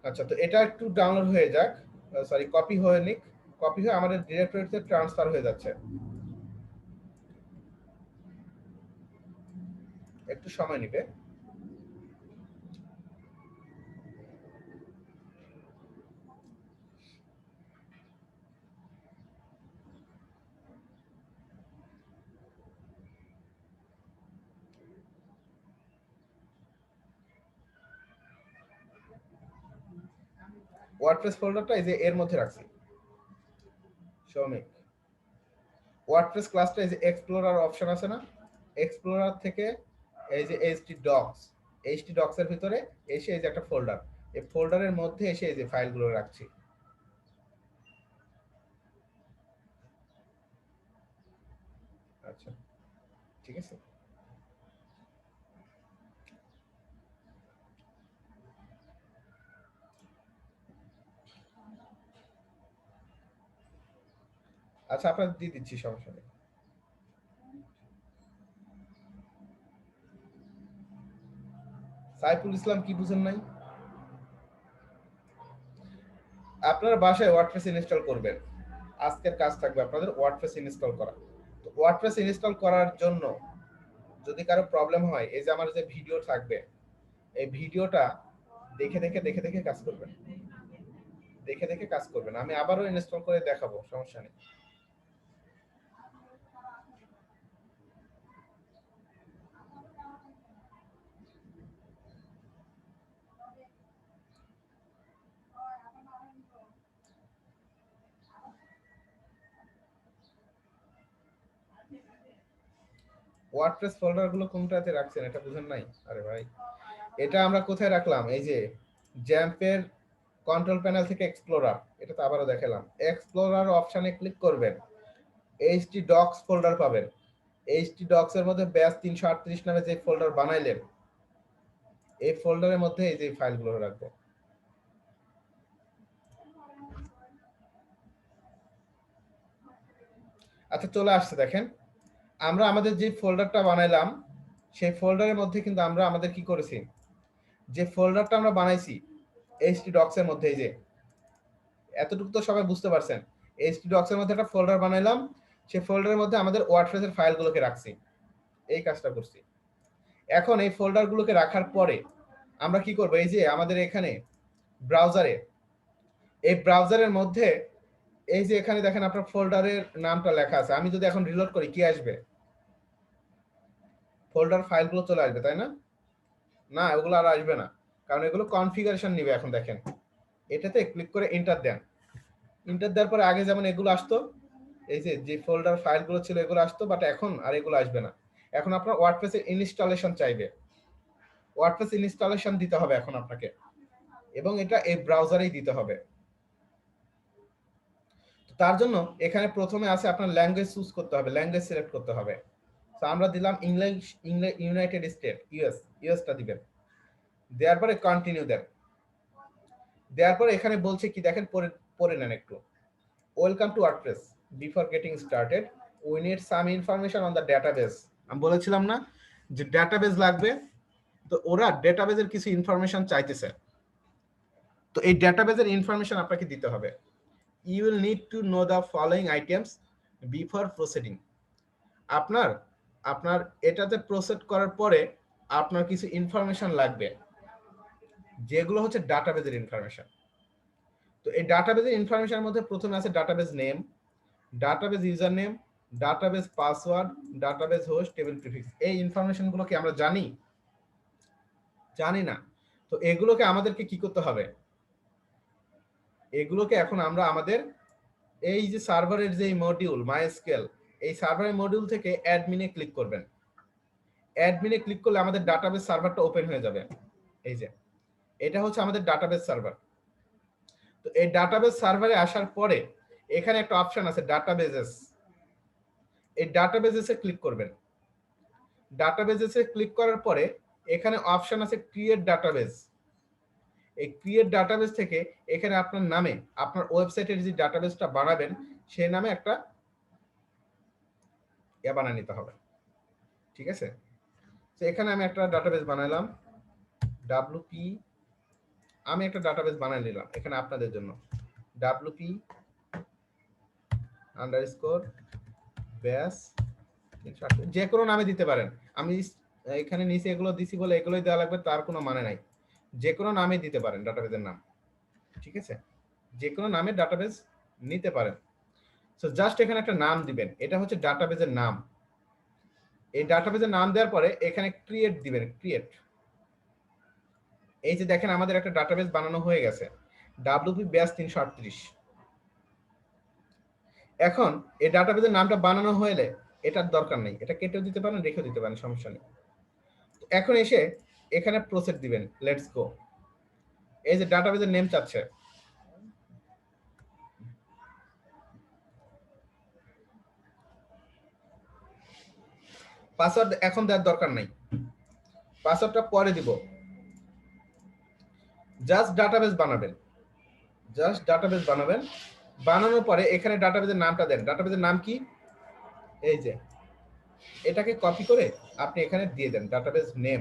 আচ্ছা, তো এটা একটু ডাউনলোড হয়ে যাক, সরি কপি হয়ে নিক, কপি হয়ে আমাদের ডিরেক্টরিতে ট্রান্সফার হয়ে যাচ্ছে, একটু সময় নেবে। ওয়ার্ডপ্রেস ফোল্ডারটা এই যে এর মধ্যে রাখছি সৌমিক। ওয়ার্ডপ্রেস ক্লাসটা এই যে এক্সপ্লোরার অপশন আছে না, এক্সপ্লোরার থেকে এই যে এইচটি ডক্স এর ভিতরে এসে এই যে একটা ফোল্ডার, এই ফোল্ডারের মধ্যে এসে এই যে ফাইলগুলো রাখছি। আচ্ছা ঠিক আছে। আচ্ছা আপনাদের দিয়ে দিচ্ছি, সমস্যা নেই। সাইফুল ইসলাম কি বুঝেন নাই? আপনারা বাসায় ওয়ার্ডপ্রেস ইনস্টল করবেন, আজকের কাজ থাকবে আপনাদের ওয়ার্ডপ্রেস ইনস্টল করা। তো ওয়ার্ডপ্রেস ইনস্টল করার জন্য যদি কারো প্রবলেম হয়, এই যে আমার যে ভিডিও থাকবে, এই ভিডিওটা দেখে দেখে দেখে দেখে কাজ করবেন, দেখে দেখে কাজ করবেন। আমি আবারও ইনস্টল করে দেখাবো, সমস্যা নেই। ওয়ার্ডপ্রেস ফোল্ডার গুলো কোনটাতে রাখছেন এটা বুঝেন নাই? আরে ভাই, এটা আমরা কোথায় রাখলাম? এই যে জ্যাম্পের কন্ট্রোল প্যানেল থেকে এক্সপ্লোরার, এটা তো আবারও দেখালাম। এক্সপ্লোরার অপশনে ক্লিক করবেন, এইচটি ডক্স ফোল্ডার পাবেন। এইচটি ডক্স এর মধ্যে ব্যাস 338 নামে যে ফোল্ডার বানাইলেন, এই ফোল্ডারের মধ্যে এই যে ফাইলগুলো রাখবো। আচ্ছা চলে আসছে দেখেন, আমরা আমাদের যে ফোল্ডারটা বানাইলাম সেই ফোল্ডারের মধ্যে কিন্তু আমরা আমাদের কি করেছি, যে ফোল্ডারটা আমরা বানাইছি এইচটি ডক্স এর মধ্যে, এই যে এতটুকু তো সবাই বুঝতে পারছেন, এইচটি ডক্স এর মধ্যে একটা ফোল্ডার বানাইলাম, সেই ফোল্ডারের মধ্যে আমাদের ওয়ার্ডপ্রেস এর ফাইলগুলোকে রাখছি, এই কাজটা করছি। এখন এই ফোল্ডারগুলোকে রাখার পরে আমরা কি করব, এই যে আমাদের এখানে ব্রাউজারে, এই ব্রাউজারের মধ্যে এই যে এখানে দেখেন আপনার ফোল্ডারের নামটা লেখা আছে, আমি যদি এখন রিলোড করি কি আসবে? ফোল্ডার ফাইলগুলো চলে আসবে, তাই না? না, ওগুলো আর আসবে না, কারণ এগুলো কনফিগারেশন নিবে। এখন দেখেন এটাতে ক্লিক করে এন্টার দেন, এন্টার দেওয়ার পরে আগে যেমন এগুলো আসতো, এই যে যে ফোল্ডার ফাইলগুলো ছিল এগুলো আসতো, বাট এখন আর এগুলো আসবে না। এখন আপনার ওয়ার্ডপ্রেসের ইনস্টলেশন চাইবে, ওয়ার্ডপ্রেস ইনস্টলেশন দিতে হবে এখন আপনাকে, এবং এটা এই ব্রাউজারেই দিতে হবে। তার জন্য এখানে প্রথমে আছে আপনার ল্যাঙ্গুয়েজ চুজ করতে হবে, ল্যাঙ্গুয়েজ সিলেক্ট করতে হবে। তো আমরা দিলাম ইংলিশ, ইউনাইটেড স্টেট, ইউএসটা দিবেন। দেওয়ার পরে কন্টিনিউ দেন। দেওয়ার পরে এখানে বলছে কি দেখেন, পড়ে নেন একটু। Welcome to WordPress, before getting started we need some information on the database. আমি বলেছিলাম না যে ডেটাবেস লাগবে, তো ওরা ডেটাবেসের কিছু ইনফরমেশন চাইতেছে, তো এই ডেটাবেসের ইনফরমেশন আপনাকে দিতে হবে। You will need to know the following items before proceeding. আপনার আপনার এটাতে প্রসেস করার পরে আপনার কিছু ইনফরমেশন লাগবে, যেগুলো হচ্ছে ডাটাবেসের ইনফরমেশন। তো এই ডাটাবেসের ইনফরমেশনের মধ্যে প্রথমে আছে database name, database user name, database password, database host, table prefix. এই ইনফরমেশনগুলো কি আমরা জানি? জানি না। তো এগুলোকে আমাদেরকে কি করতে হবে? এগুলোকে এখন আমরা আমাদের এই যে সার্ভারের যে মডিউল মাইস্কেল, এই সার্ভারের মডিউল থেকে অ্যাডমিনে ক্লিক করবেন। অ্যাডমিনে ক্লিক করলে আমাদের ডাটাবেস সার্ভারটা ওপেন হয়ে যাবে। এই যে এটা হচ্ছে আমাদের ডাটাবেস সার্ভার। তো এই ডাটাবেস সার্ভারে আসার পরে এখানে একটা অপশন আছে ডাটাবেসেস, এই ডাটাবেসেসে ক্লিক করবেন। ডাটাবেসেসে ক্লিক করার পরে এখানে অপশন আছে ক্রিয়েট ডাটাবেস। এই ক্রিয়েট ডাটাবেস থেকে এখানে আপনার নামে, আপনার ওয়েবসাইটের যে ডাটাবেসটা বানাবেন সেই নামে একটা বানিয়ে নিতে হবে, ঠিক আছে? তো এখানে আমি একটা ডাটাবেস বানাইলাম, ডাব্লুপি, আমি একটা ডাটাবেস বানিয়ে নিলাম এখানে আপনাদের জন্য, ডাব্লুপি আন্ডারস্কোর ব্যাস, যে কোনো নামে দিতে পারেন। আমি এখানে নিচে এগুলো দিছি বলে এগুলোই দেওয়া লাগবে তার কোনো মানে নাই, যে কোনো নামে দিতে পারেন ডাটাবেসের নাম, ঠিক আছে? যে কোনো নামে ডাটাবেস নিতে পারেন। সো জাস্ট এখানে একটা নাম দিবেন, এটা হচ্ছে ডাটাবেসের নাম। এই ডাটাবেসের নাম দেওয়ার পরে এখানে ক্রিয়েট দিবেন, ক্রিয়েট। এই যে দেখেন আমাদের একটা ডাটাবেস বানানো হয়ে গেছে। WP ব্যাস 338। এখন এই ডাটাবেজের নামটা বানানো হলে এটার দরকার নেই, এটা কেটেও দিতে পারেন, রেখেও দিতে পারেন, সমস্যা নেই। এখন এসে এখানে প্রসেস দিবেন, লেটস গো। এই যে ডাটাবেজের নেম চাচ্ছে, পাসওয়ার্ড এখন দেওয়ার দরকার নাই, পাসওয়ার্ডটা পরে দিব। জাস্ট ডাটাবেজ বানাবেন, জাস্ট ডাটাবেজ বানাবেন। বানানোর পরে এখানে ডাটাবেজের নামটা দেন। ডাটাবেজের নাম কি? এই যে এটাকে কপি করে আপনি এখানে দিয়ে দেন, ডাটাবেজ নেম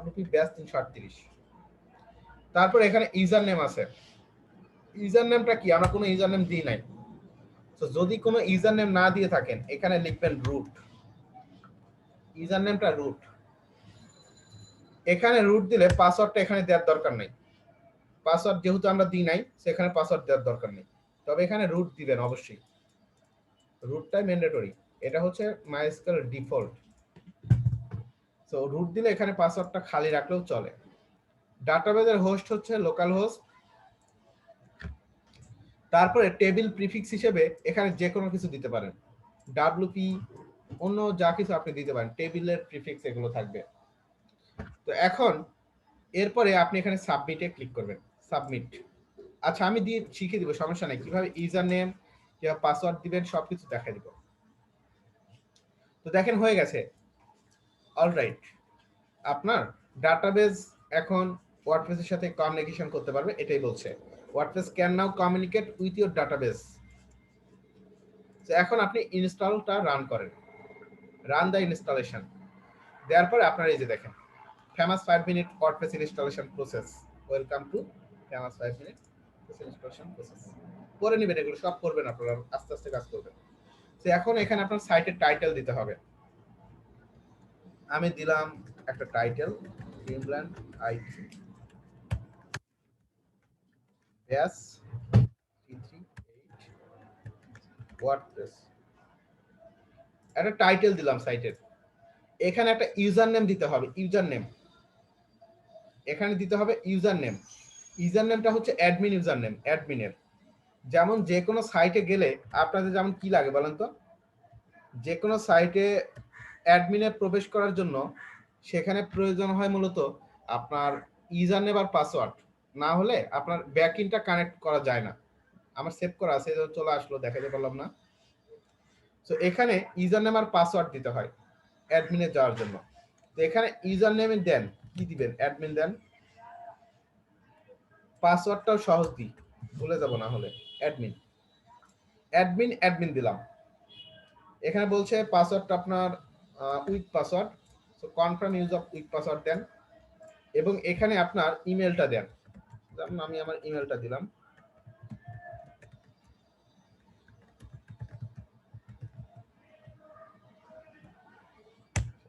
WP ব্যাস 338। তারপর এখানে ইউজার নেম আছে, ইউজার নেমটা কি? আমরা কোনো ইউজার নেম দিই নাই। তো যদি কোনো ইউজার নেম না দিয়ে থাকেন এখানে লিখবেন রুট, ইউজার নেমটা রুট। এখানে রুট দিলে পাসওয়ার্ডটা এখানে দেওয়ার দরকার নেই, পাসওয়ার্ড যেহেতু আমরা দিই নাই সেখানে পাসওয়ার্ড দেওয়ার দরকার নেই। তবে এখানে রুট দিবেন অবশ্যই, রুটটাই ম্যান্ডেটরি, এটা হচ্ছে মাইস্কুয়েল ডিফল্ট। সো রুট দিলে এখানে পাসওয়ার্ডটা খালি রাখলেও চলে। ডাটাবেজের হোস্ট হচ্ছে লোকাল হোস্ট। তারপরে টেবিল প্রিফিক্স হিসেবে এখানে যে কোনো কিছু দিতে পারেন, WP অন্য যা কিছু আপনি দিতে পারেন, টেবিলের প্রিফিক্স এগুলো থাকবে। তো এখন এরপরে আপনি এখানে সাবমিটে ক্লিক করবেন, সাবমিট। আচ্ছা আমি দিয়ে শিখিয়ে দিব, সমস্যা নেই, কিভাবে ইউজার নেম কিভাবে পাসওয়ার্ড দিবেন সবকিছু দেখাই দিব। তো দেখেন হয়ে গেছে, অলরাইট। আপনার ডাটাবেজ এখন ওয়ার্ডপ্রেসের সাথে কমিউনিকেশন করতে পারবে, এটাই বলছে WordPress can now communicate with your database. তো এখন আপনি ইনস্টলটা রান করেন, রান দ্য ইনস্টলেশন। দেওয়ার পরে আপনার এই যে দেখেন famous 5 minute WordPress installation process, welcome to famous 5 minute installation process. করে নেবেন, এগুলো সব করবেন আপনারা, আস্তে আস্তে কাজ করবেন। তো এখন এখানে আপনার সাইটের টাইটেল দিতে হবে। আমি দিলাম একটা টাইটেল, ড্রিমল্যান্ড আইটি ব্যাস 338 ওয়ার্ডপ্রেস, একটা টাইটেল দিলাম সাইটের। এখানে একটা ইউজার নেম দিতে হবে, ইউজার নেম এখানে দিতে হবে, ইউজার নেম। ইউজার নেমটা হচ্ছে অ্যাডমিন ইউজার নেম, অ্যাডমিনের। যেমন যে কোনো সাইটে গেলে আপনাদের যেমন কি লাগে বলেন তো, যে কোনো সাইটে অ্যাডমিনে প্রবেশ করার জন্য সেখানে প্রয়োজন হয় মূলত আপনার ইউজার নেম আর পাসওয়ার্ড, না হলে আপনার ব্যাকইনটা কানেক্ট করা যায় না। আমার সেভ করা আছে, চলে আসলো, দেখাতে পারলাম না। তো এখানে ইউজার নেম আর পাসওয়ার্ড দিতে হয় অ্যাডমিনে যাওয়ার জন্য। তো এখানে ইউজার নেমে দেন কি দিবেন, অ্যাডমিন দেন, পাসওয়ার্ডটাও সহজ দিই, ভুলে যাব না হলে, অ্যাডমিন অ্যাডমিন অ্যাডমিন দিলাম। এখানে বলছে পাসওয়ার্ডটা আপনার with password, so confirm use of with password then, এবং এখানে আপনার ইমেলটা দেন। যেমন আমি আমার ইমেলটা দিলাম,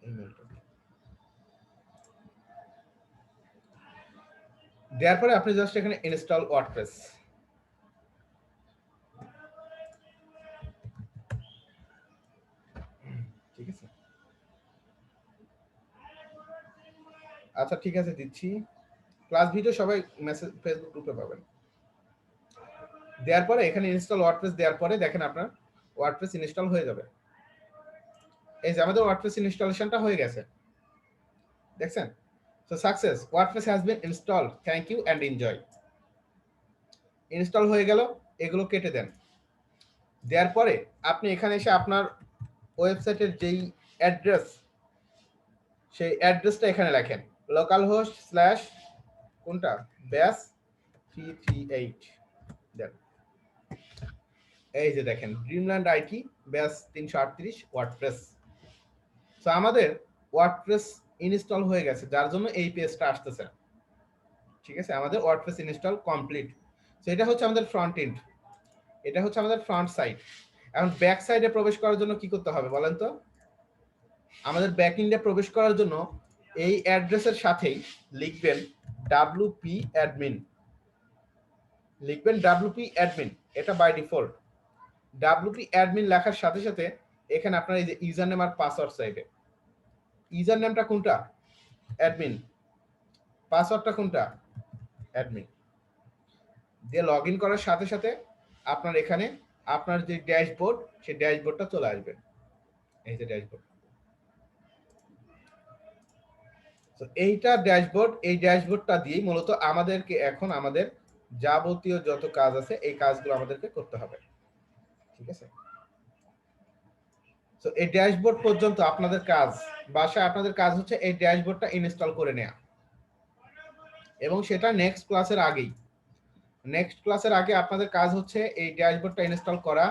ইমেলটা দেওয়ার পরে আপনি জাস্ট এখানে ইনস্টল ওয়ার্ডপ্রেস, ঠিক আছে। আচ্ছা ঠিক আছে দিচ্ছি, ক্লাস ভিডিও সবাই মেসেজ ফেসবুক গ্রুপে পাবেন। দেওয়ার পরে এখানে ইনস্টল ওয়ার্ডপ্রেস দেওয়ার পরে দেখেন আপনার ওয়ার্ডপ্রেস ইনস্টল হয়ে যাবে। এই যে আমাদের ওয়ার্ডপ্রেস ইনস্টলেশনটা হয়ে গেছে, দেখছেন। So success, WordPress has been installed, thank you and enjoy. Install হয়ে গেল, এগুলো কেটে দেন। দেওয়ার পরে আপনি এখানে এসে আপনার ওয়েবসাইটের যেই অ্যাড্রেস, সেই অ্যাড্রেসটা এখানে লেখেন, লোকাল হোস্ট স্ল্যাশ কোনটা, ব্যাস 338 দেন। এই যে দেখেন ড্রিমল্যান্ড আইটি ব্যাস 338 ওয়ার্ডপ্রেস। তো আমাদের ওয়ার্ডপ্রেস ইনস্টল হয়ে গেছে, যার জন্য এই পেজটা আসতেছে, ঠিক আছে। আমাদের ওয়ার্ডপ্রেস ইনস্টল কমপ্লিট। তো এটা হচ্ছে আমাদের ফ্রন্ট এন্ড, এটা হচ্ছে আমাদের ফ্রন্ট সাইড। এখন ব্যাক সাইডে প্রবেশ করার জন্য কি করতে হবে বলেন তো, আমাদের ব্যাক এন্ডে প্রবেশ করার জন্য এই অ্যাড্রেসের সাথেই লিখবেন WP অ্যাডমিন, লিখবেন WP অ্যাডমিন, এটা বাই ডিফল্ট। WP অ্যাডমিন লেখার সাথে সাথে এখানে আপনার এই যে ইউজার নেম আর পাসওয়ার্ড চাইবে। ইউজার নেমটা কোনটা, অ্যাডমিন, পাসওয়ার্ডটা কোনটা, অ্যাডমিন। দিয়ে লগ ইন করার সাথে সাথে আপনার এখানে আপনার যে ড্যাশবোর্ড সেই ড্যাশবোর্ডটা চলে আসবে। এই যে ড্যাশবোর্ড, তো এইটা ড্যাশবোর্ড, এই ড্যাশবোর্ডটা দিয়েই মূলত আমাদেরকে এখন আমাদের যাবতীয় যত কাজ আছে এই কাজগুলো আমাদেরকে করতে হবে। ঠিক আছে, তো এই ড্যাশবোর্ড পর্যন্ত আপনাদের কাজ, বাসায় আপনাদের কাজ হচ্ছে এই ড্যাশবোর্ডটা ইনস্টল করে নেওয়া, এবং সেটা নেক্সট ক্লাসের আগেই, নেক্সট ক্লাসের আগে আপনাদের কাজ হচ্ছে এই ড্যাশবোর্ডটা ইনস্টল করা।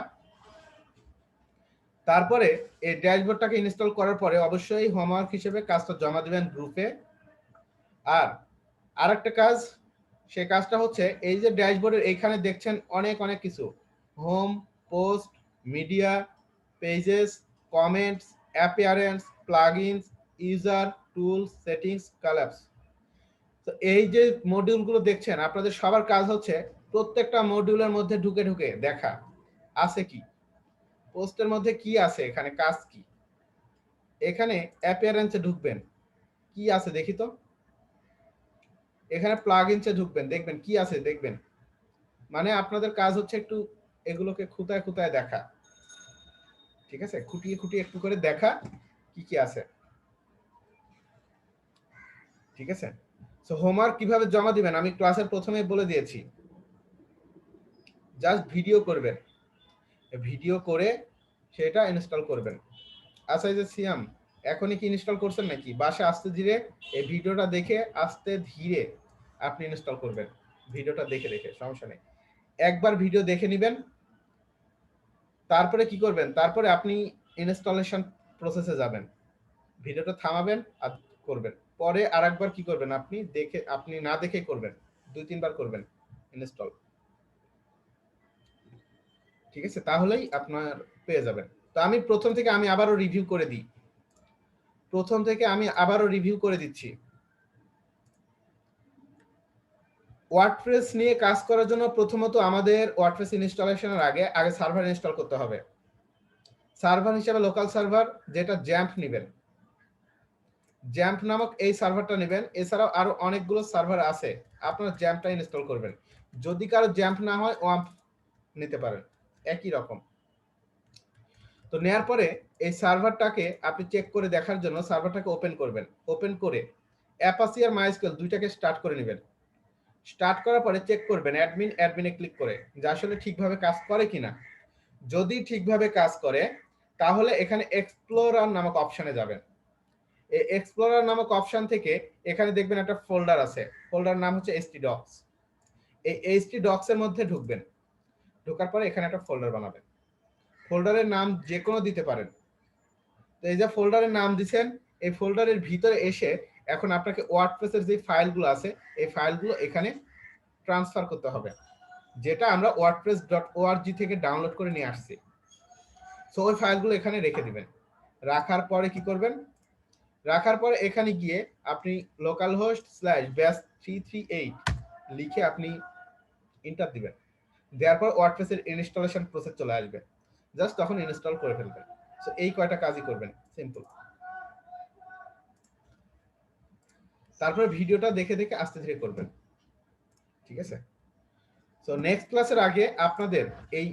তারপরে এই ড্যাশবোর্ডটাকে ইনস্টল করার পরে অবশ্যই হোমওয়ার্ক হিসেবে কাজটা জমা দিবেন গ্রুপে। আর আরেকটা কাজ, সেই কাজটা হচ্ছে এই যে ড্যাশবোর্ডের এইখানে দেখছেন অনেক অনেক কিছু, home, post, media, pages, comments, appearance, plugins, user, tools, settings, collapse. তো এই যে মডিউলগুলো দেখছেন আপনাদের সবার কাজ হচ্ছে প্রত্যেকটা মডিউলের মধ্যে ঢুকে ঢুকে দেখা আছে কি, পোস্টের মধ্যে কি আছে, এখানে কাজ কি, এখানে অ্যাপিয়ারেন্সে ঢুকবেন কি আছে দেখি তো, এখানে প্লাগইনসে ঢুকবেন দেখবেন কি আছে দেখবেন। মানে আপনাদের কাজ হচ্ছে একটু এগুলোকে খুঁতায় খুঁতায় দেখা। ঠিক আছে, খুঁটিয়ে খুঁটিয়ে একটু করে দেখা কি কি আছে। ঠিক আছে, সো হোমওয়ার্ক কিভাবে জমা দিবেন আমি ক্লাসের প্রথমেই বলে দিয়েছি। জাস্ট ভিডিও করবেন, ভিডিও করে সেটা ইনস্টল করবেন। আচ্ছা, এই যে সিয়াম এখনই কি ইনস্টল করছেন নাকি? বাসায় আস্তে ধীরে এই ভিডিওটা দেখে আস্তে ধীরে আপনি ইনস্টল করবেন, ভিডিওটা দেখে দেখে, সমস্যা নেই। একবার ভিডিও দেখে নেবেন, তারপরে কি করবেন, তারপরে আপনি ইনস্টলেশন প্রসেসে যাবেন, ভিডিওটা থামাবেন আর করবেন। পরে আরেকবার কি করবেন, আপনি দেখে, আপনি না দেখে করবেন, 2-3 বার করবেন ইনস্টল। ঠিক আছে, তাহলেই আপনার পেয়ে যাবেন। তো আমি প্রথম থেকে আমি আবারও রিভিউ করে দিই, প্রথম থেকে আমি আবারও রিভিউ করে দিচ্ছি। ওয়ার্ডপ্রেস নিয়ে কাজ করার জন্য প্রথমত আমাদের ওয়ার্ডপ্রেস ইনস্টলেশনের আগে আগে সার্ভার ইনস্টল করতে হবে। সার্ভার হিসেবে লোকাল সার্ভার, যেটা জ্যাম্প নেবেন, জ্যাম্প নামক এই সার্ভারটা নেবেন। এছাড়াও আরো অনেকগুলো সার্ভার আছে, আপনার জ্যাম্পটা ইনস্টল করবেন। যদি কারো জ্যাম্প না হয় ওয়াম্প নিতে পারেন, একই রকম। তো নেয়ার পরে এই সার্ভারটাকে আপনি চেক করে দেখার জন্য সার্ভারটাকে ওপেন করবেন। ওপেন করে অ্যাপাচি আর মাইস্কুয়েল দুইটাকে স্টার্ট করে নেবেন। স্টার্ট করার পরে চেক করবেন অ্যাডমিনে ক্লিক করে যে আসলে ঠিকভাবে কাজ করে কিনা। যদি ঠিকভাবে কাজ করে তাহলে এখানে এক্সপ্লোরার নামক অপশনে যাবেন। এই এক্সপ্লোরার নামক অপশন থেকে এখানে দেখবেন একটা ফোল্ডার আছে, ফোল্ডার নাম হচ্ছে htdocs। এই htdocs এর মধ্যে ঢুকবেন, ঢোকার পরে এখানে একটা ফোল্ডার বানাবেন। ফোল্ডারের নাম যে কোনো দিতে পারেন। তো এই যে ফোল্ডারের নাম দিবেন, এই ফোল্ডারের ভিতরে এসে এখন আপনাকে ওয়ার্ডপ্রেসের যে ফাইলগুলো আছে এই ফাইলগুলো এখানে ট্রান্সফার করতে হবে, যেটা আমরা wordpress.org থেকে ডাউনলোড করে নিয়ে আসছি। সো ওই ফাইলগুলো এখানে রেখে দিবেন। রাখার পরে কি করবেন, রাখার পরে এখানে গিয়ে আপনি localhost/bash338 লিখে আপনি এন্টার দিবেন। দেওয়ার পর ওয়ার্ডপ্রেস এর ইনস্টলেশন প্রসেস চলে আসবে, জাস্ট তখন ইনস্টল করে ফেলবেন। সো এই কয়টা কাজই করবেন, সিম্পল। তারপরে ভিডিওটা দেখে দেখে আস্তে ধীরে করবেন। ঠিক আছে, সো নেক্সট ক্লাসের আগে আপনাদের এই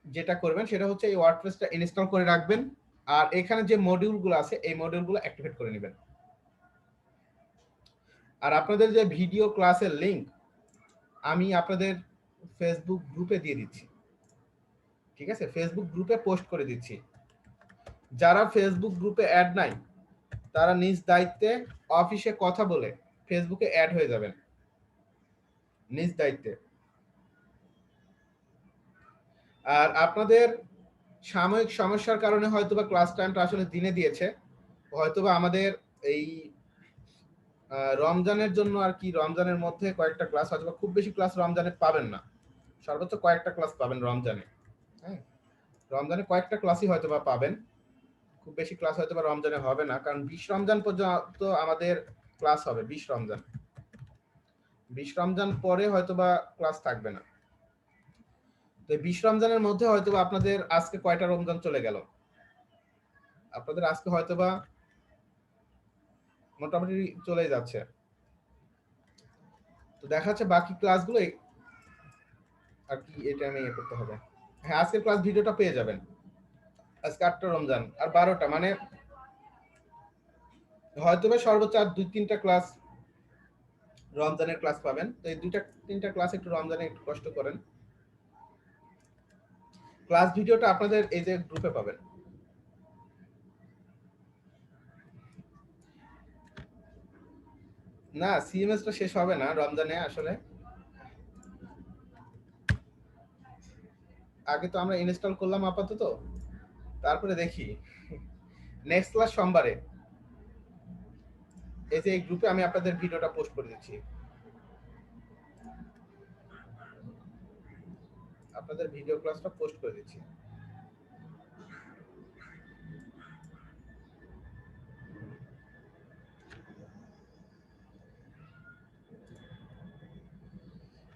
যেটা করবেন সেটা হচ্ছে এই ওয়ার্ডপ্রেসটা ইনস্টল করে রাখবেন, আর এখানে যে মডিউলগুলো আছে এই মডিউলগুলো অ্যাক্টিভেট করে নেবেন। আর আপনাদের যে ভিডিও ক্লাসের লিংক আমি আপনাদের ফেসবুক গ্রুপে দিয়ে দিচ্ছি। ঠিক আছে, ফেসবুক গ্রুপে পোস্ট করে দিচ্ছি। যারা ফেসবুক গ্রুপে অ্যাড নাই তারা নিজ দায়িত্বে অফিসে কথা বলে ফেসবুকে অ্যাড হয়ে যাবেন, নিজ দায়িত্বে। আর আপনাদের সাময়িক সমস্যার কারণে হয়তোবা ক্লাস টাইমটা আসলে দিনে দিয়েছে, হয়তোবা আমাদের এই রমজানের জন্য আর কি, রমজানের মধ্যে কয়েকটা ক্লাস, হয়তো খুব বেশি ক্লাস রমজানে পাবেন না, সর্বোচ্চ কয়েকটা ক্লাস পাবেন রমজানে। হ্যাঁ, রমজানে কয়েকটা ক্লাসই হয়তোবা পাবেন, খুব বেশি ক্লাস হয়তোবা রমজানে হবে না, কারণ 20 রমজান পর্যন্ত আমাদের ক্লাস হবে। 20 রমজান পরে হয়তোবা ক্লাস থাকবে না। তো 20 রমজানের মধ্যে হয়তোবা আপনাদের আজকে কয়টা রমজান চলে গেল, আপনাদের আজকে হয়তোবা মোটামুটি চলে যাচ্ছে। তো দেখা যাচ্ছে বাকি ক্লাসগুলো আর কি এটা আমি করতে হবে। হ্যাঁ, আজকের ক্লাস ভিডিওটা পেয়ে যাবেন। আজকে 8টা রমজান আর 12টা, মানে হয়তো বা সর্বোচ্চ আর 2-3টা ক্লাস রমজানের ক্লাস পাবেন। তো এই 2-3টা ক্লাস একটু রমজানে একটু কষ্ট করেন। ক্লাস ভিডিওটা আপনাদের এই যে গ্রুপে পাবেন। না, সিএমএস টা শেষ হবে না রমজানে আসলে। আগে তো আমরা ইনস্টল করলাম আপাতত, তারপরে দেখি। নেক্সট ক্লাস সোমবারে। এই যে এই গ্রুপে আমি আপনাদের ভিডিওটা পোস্ট করে দিচ্ছি, আপনাদের ভিডিও ক্লাসটা পোস্ট করে দিচ্ছি।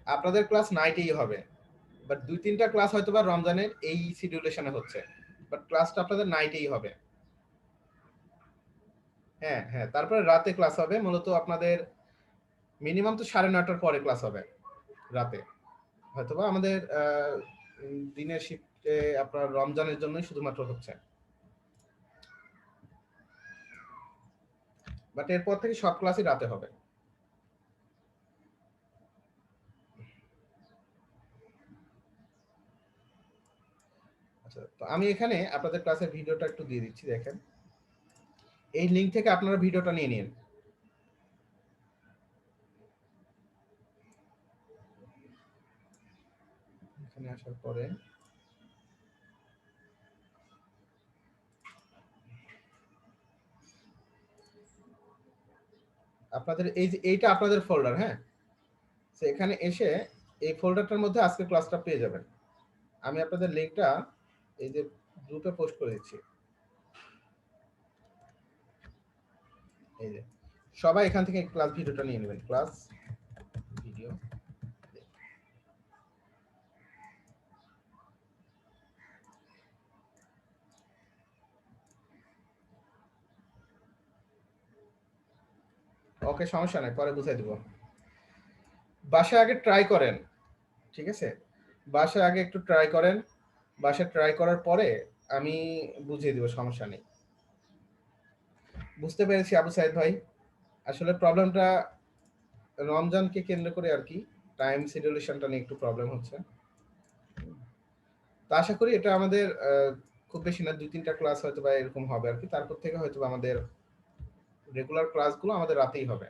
আপনাদের ক্লাস নাইটেই হবে, বাট 2-3টা ক্লাস হয়তো বা রমজানের এই শিডিউলেশনে হচ্ছে, বাট ক্লাসটা আপনাদের নাইটেই হবে। হ্যাঁ হ্যাঁ, তারপরে রাতে ক্লাস হবে মূলত আপনাদের মিনিমাম তো 9:30টার পরে ক্লাস হবে রাতে। হয়তোবা আমাদের দিনের শিফটে আপনার রমজানের জন্যই শুধুমাত্র হচ্ছে, বাট এরপর থেকে সব ক্লাসই রাতে হবে। আচ্ছা, তো আমি এখানে আপনাদের ক্লাসের ভিডিওটা একটু দিয়ে দিচ্ছি, দেখেন। এই লিঙ্ক থেকে আপনারা ভিডিওটা নিয়ে নিন। এখানে আসার পরে আপনাদের এই যে এইটা আপনাদের ফোল্ডার, হ্যাঁ। তো এখানে এসে এই ফোল্ডারটার মধ্যে আজকে ক্লাসটা পেয়ে যাবেন। আমি আপনাদের লিঙ্কটা এই যে গ্রুপে পোস্ট করে দিচ্ছি। এই যে সবাই এখান থেকে ক্লাস ভিডিওটা নিয়ে নেবেন, ক্লাস ভিডিও। ওকে, সমস্যা নাই, পরে বুঝাই দিব। বাসায় আগে ট্রাই করেন, ঠিক আছে? বাসায় আগে একটু ট্রাই করেন, বাসায় ট্রাই করার পরে আমি বুঝিয়ে দিব, সমস্যা নেই। বুঝতে পেরেছি আবু সাইদ ভাই। আসলে প্রবলেমটা রমজানকে কেন্দ্র করে আর কি, টাইম শিডিউলেশনটা নিয়ে একটু প্রবলেম হচ্ছে। তো আশা করি এটা আমাদের খুব বেশি না, 2-3টা ক্লাস হয়তো বা এরকম হবে আর কি। তারপর থেকে হয়তো আমাদের রেগুলার ক্লাসগুলো আমাদের রাতেই হবে।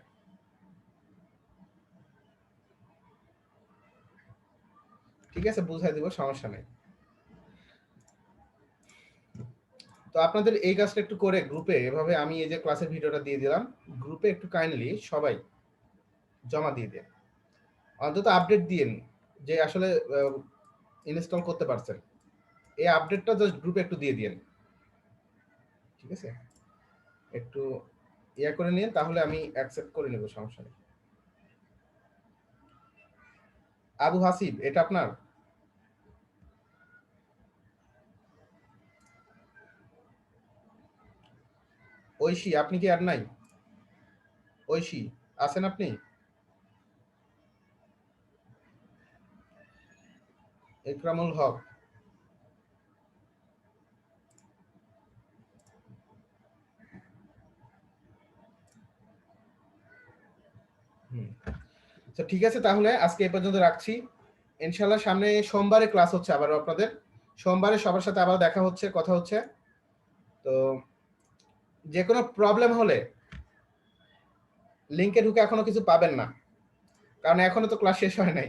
ঠিক আছে, বুঝাই দিব, সমস্যা নেই। তো আপনাদের এই কাজটা একটু করে গ্রুপে এভাবে আমি এই যে ক্লাসের ভিডিওটা দিয়ে দিলাম, গ্রুপে একটু কাইন্ডলি সবাই জমা দিয়ে দেন। অন্তত আপডেট দিন যে আসলে ইনস্টল করতে পারছেন। এই আপডেটটা জাস্ট গ্রুপে একটু দিয়ে দিন, ঠিক আছে? একটু ইয়া করে নিন, তাহলে আমি অ্যাকসেপ্ট করে নেব, সমস্যা নেই। আবু হাসিব, এটা আপনার? ঐশী, আপনি কি আর নাই? ঐশী, আছেন আপনি? ইকরামুল হক। হুম। তো ঠিক আছে, তাহলে আজকে এই পর্যন্ত রাখছি। ইনশাল্লাহ সামনে সোমবারে ক্লাস হচ্ছে আবারও আপনাদের। সোমবারে সবার সাথে আবার দেখা হচ্ছে, কথা হচ্ছে। তো যে কোনো প্রবলেম হলে লিংকে ঢুকে এখনো কিছু পাবেন না, কারণ এখনো তো ক্লাস শেষ হয় নাই।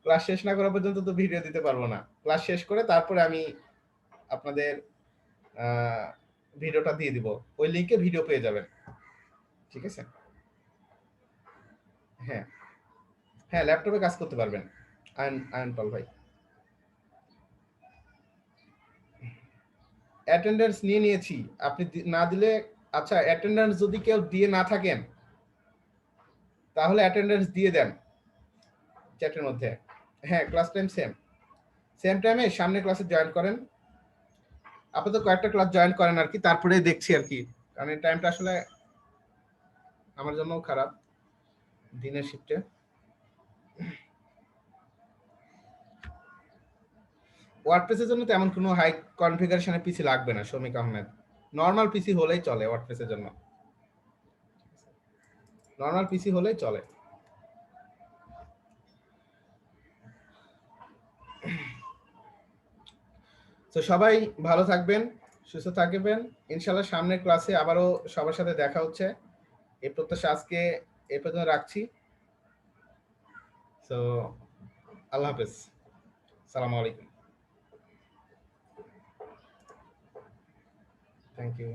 ক্লাস শেষ না করা পর্যন্ত তো ভিডিও দিতে পারবো না। ক্লাস শেষ করে তারপরে আমি আপনাদের ভিডিওটা দিয়ে দিব, ওই লিংকে ভিডিও পেয়ে যাবেন, ঠিক আছে? হ্যাঁ হ্যাঁ, ল্যাপটপে কাজ করতে পারবেন। আয়ন আয়ন পাল ভাই, অ্যাটেন্ডেন্স নিয়ে নিয়েছি। আপনি না দিলে, আচ্ছা, অ্যাটেন্ডেন্স যদি কেউ দিয়ে না থাকেন তাহলে অ্যাটেন্ডেন্স দিয়ে দেন চ্যাটের মধ্যে। হ্যাঁ, ক্লাস টাইম সেম, সেম টাইমে সামনে ক্লাসে জয়েন করেন। আপাতত কয়েকটা ক্লাস জয়েন করেন আর কি, তারপরে দেখছি আর কি, কারণ এই টাইমটা আসলে আমার জন্যও খারাপ দিনের শিফটে। ওয়ার্ডপ্রেসের জন্য তেমন কোনো হাই কনফিগারেশনের পিসি লাগবে না শমিক আহমেদ, নর্মাল পিসি হলেই চলে ওয়ার্ডপ্রেসের জন্য, নর্মাল পিসি হলেই চলে। তো সবাই ভালো থাকবেন, সুস্থ থাকবেন, ইনশাআল্লাহ সামনের ক্লাসে আবারও সবার সাথে দেখা হচ্ছে, এই প্রত্যাশা আজকে এ পর্যন্ত রাখছি। তো আল্লাহ হাফেজ, সালামু আলাইকুম, থ্যাংক ইউ।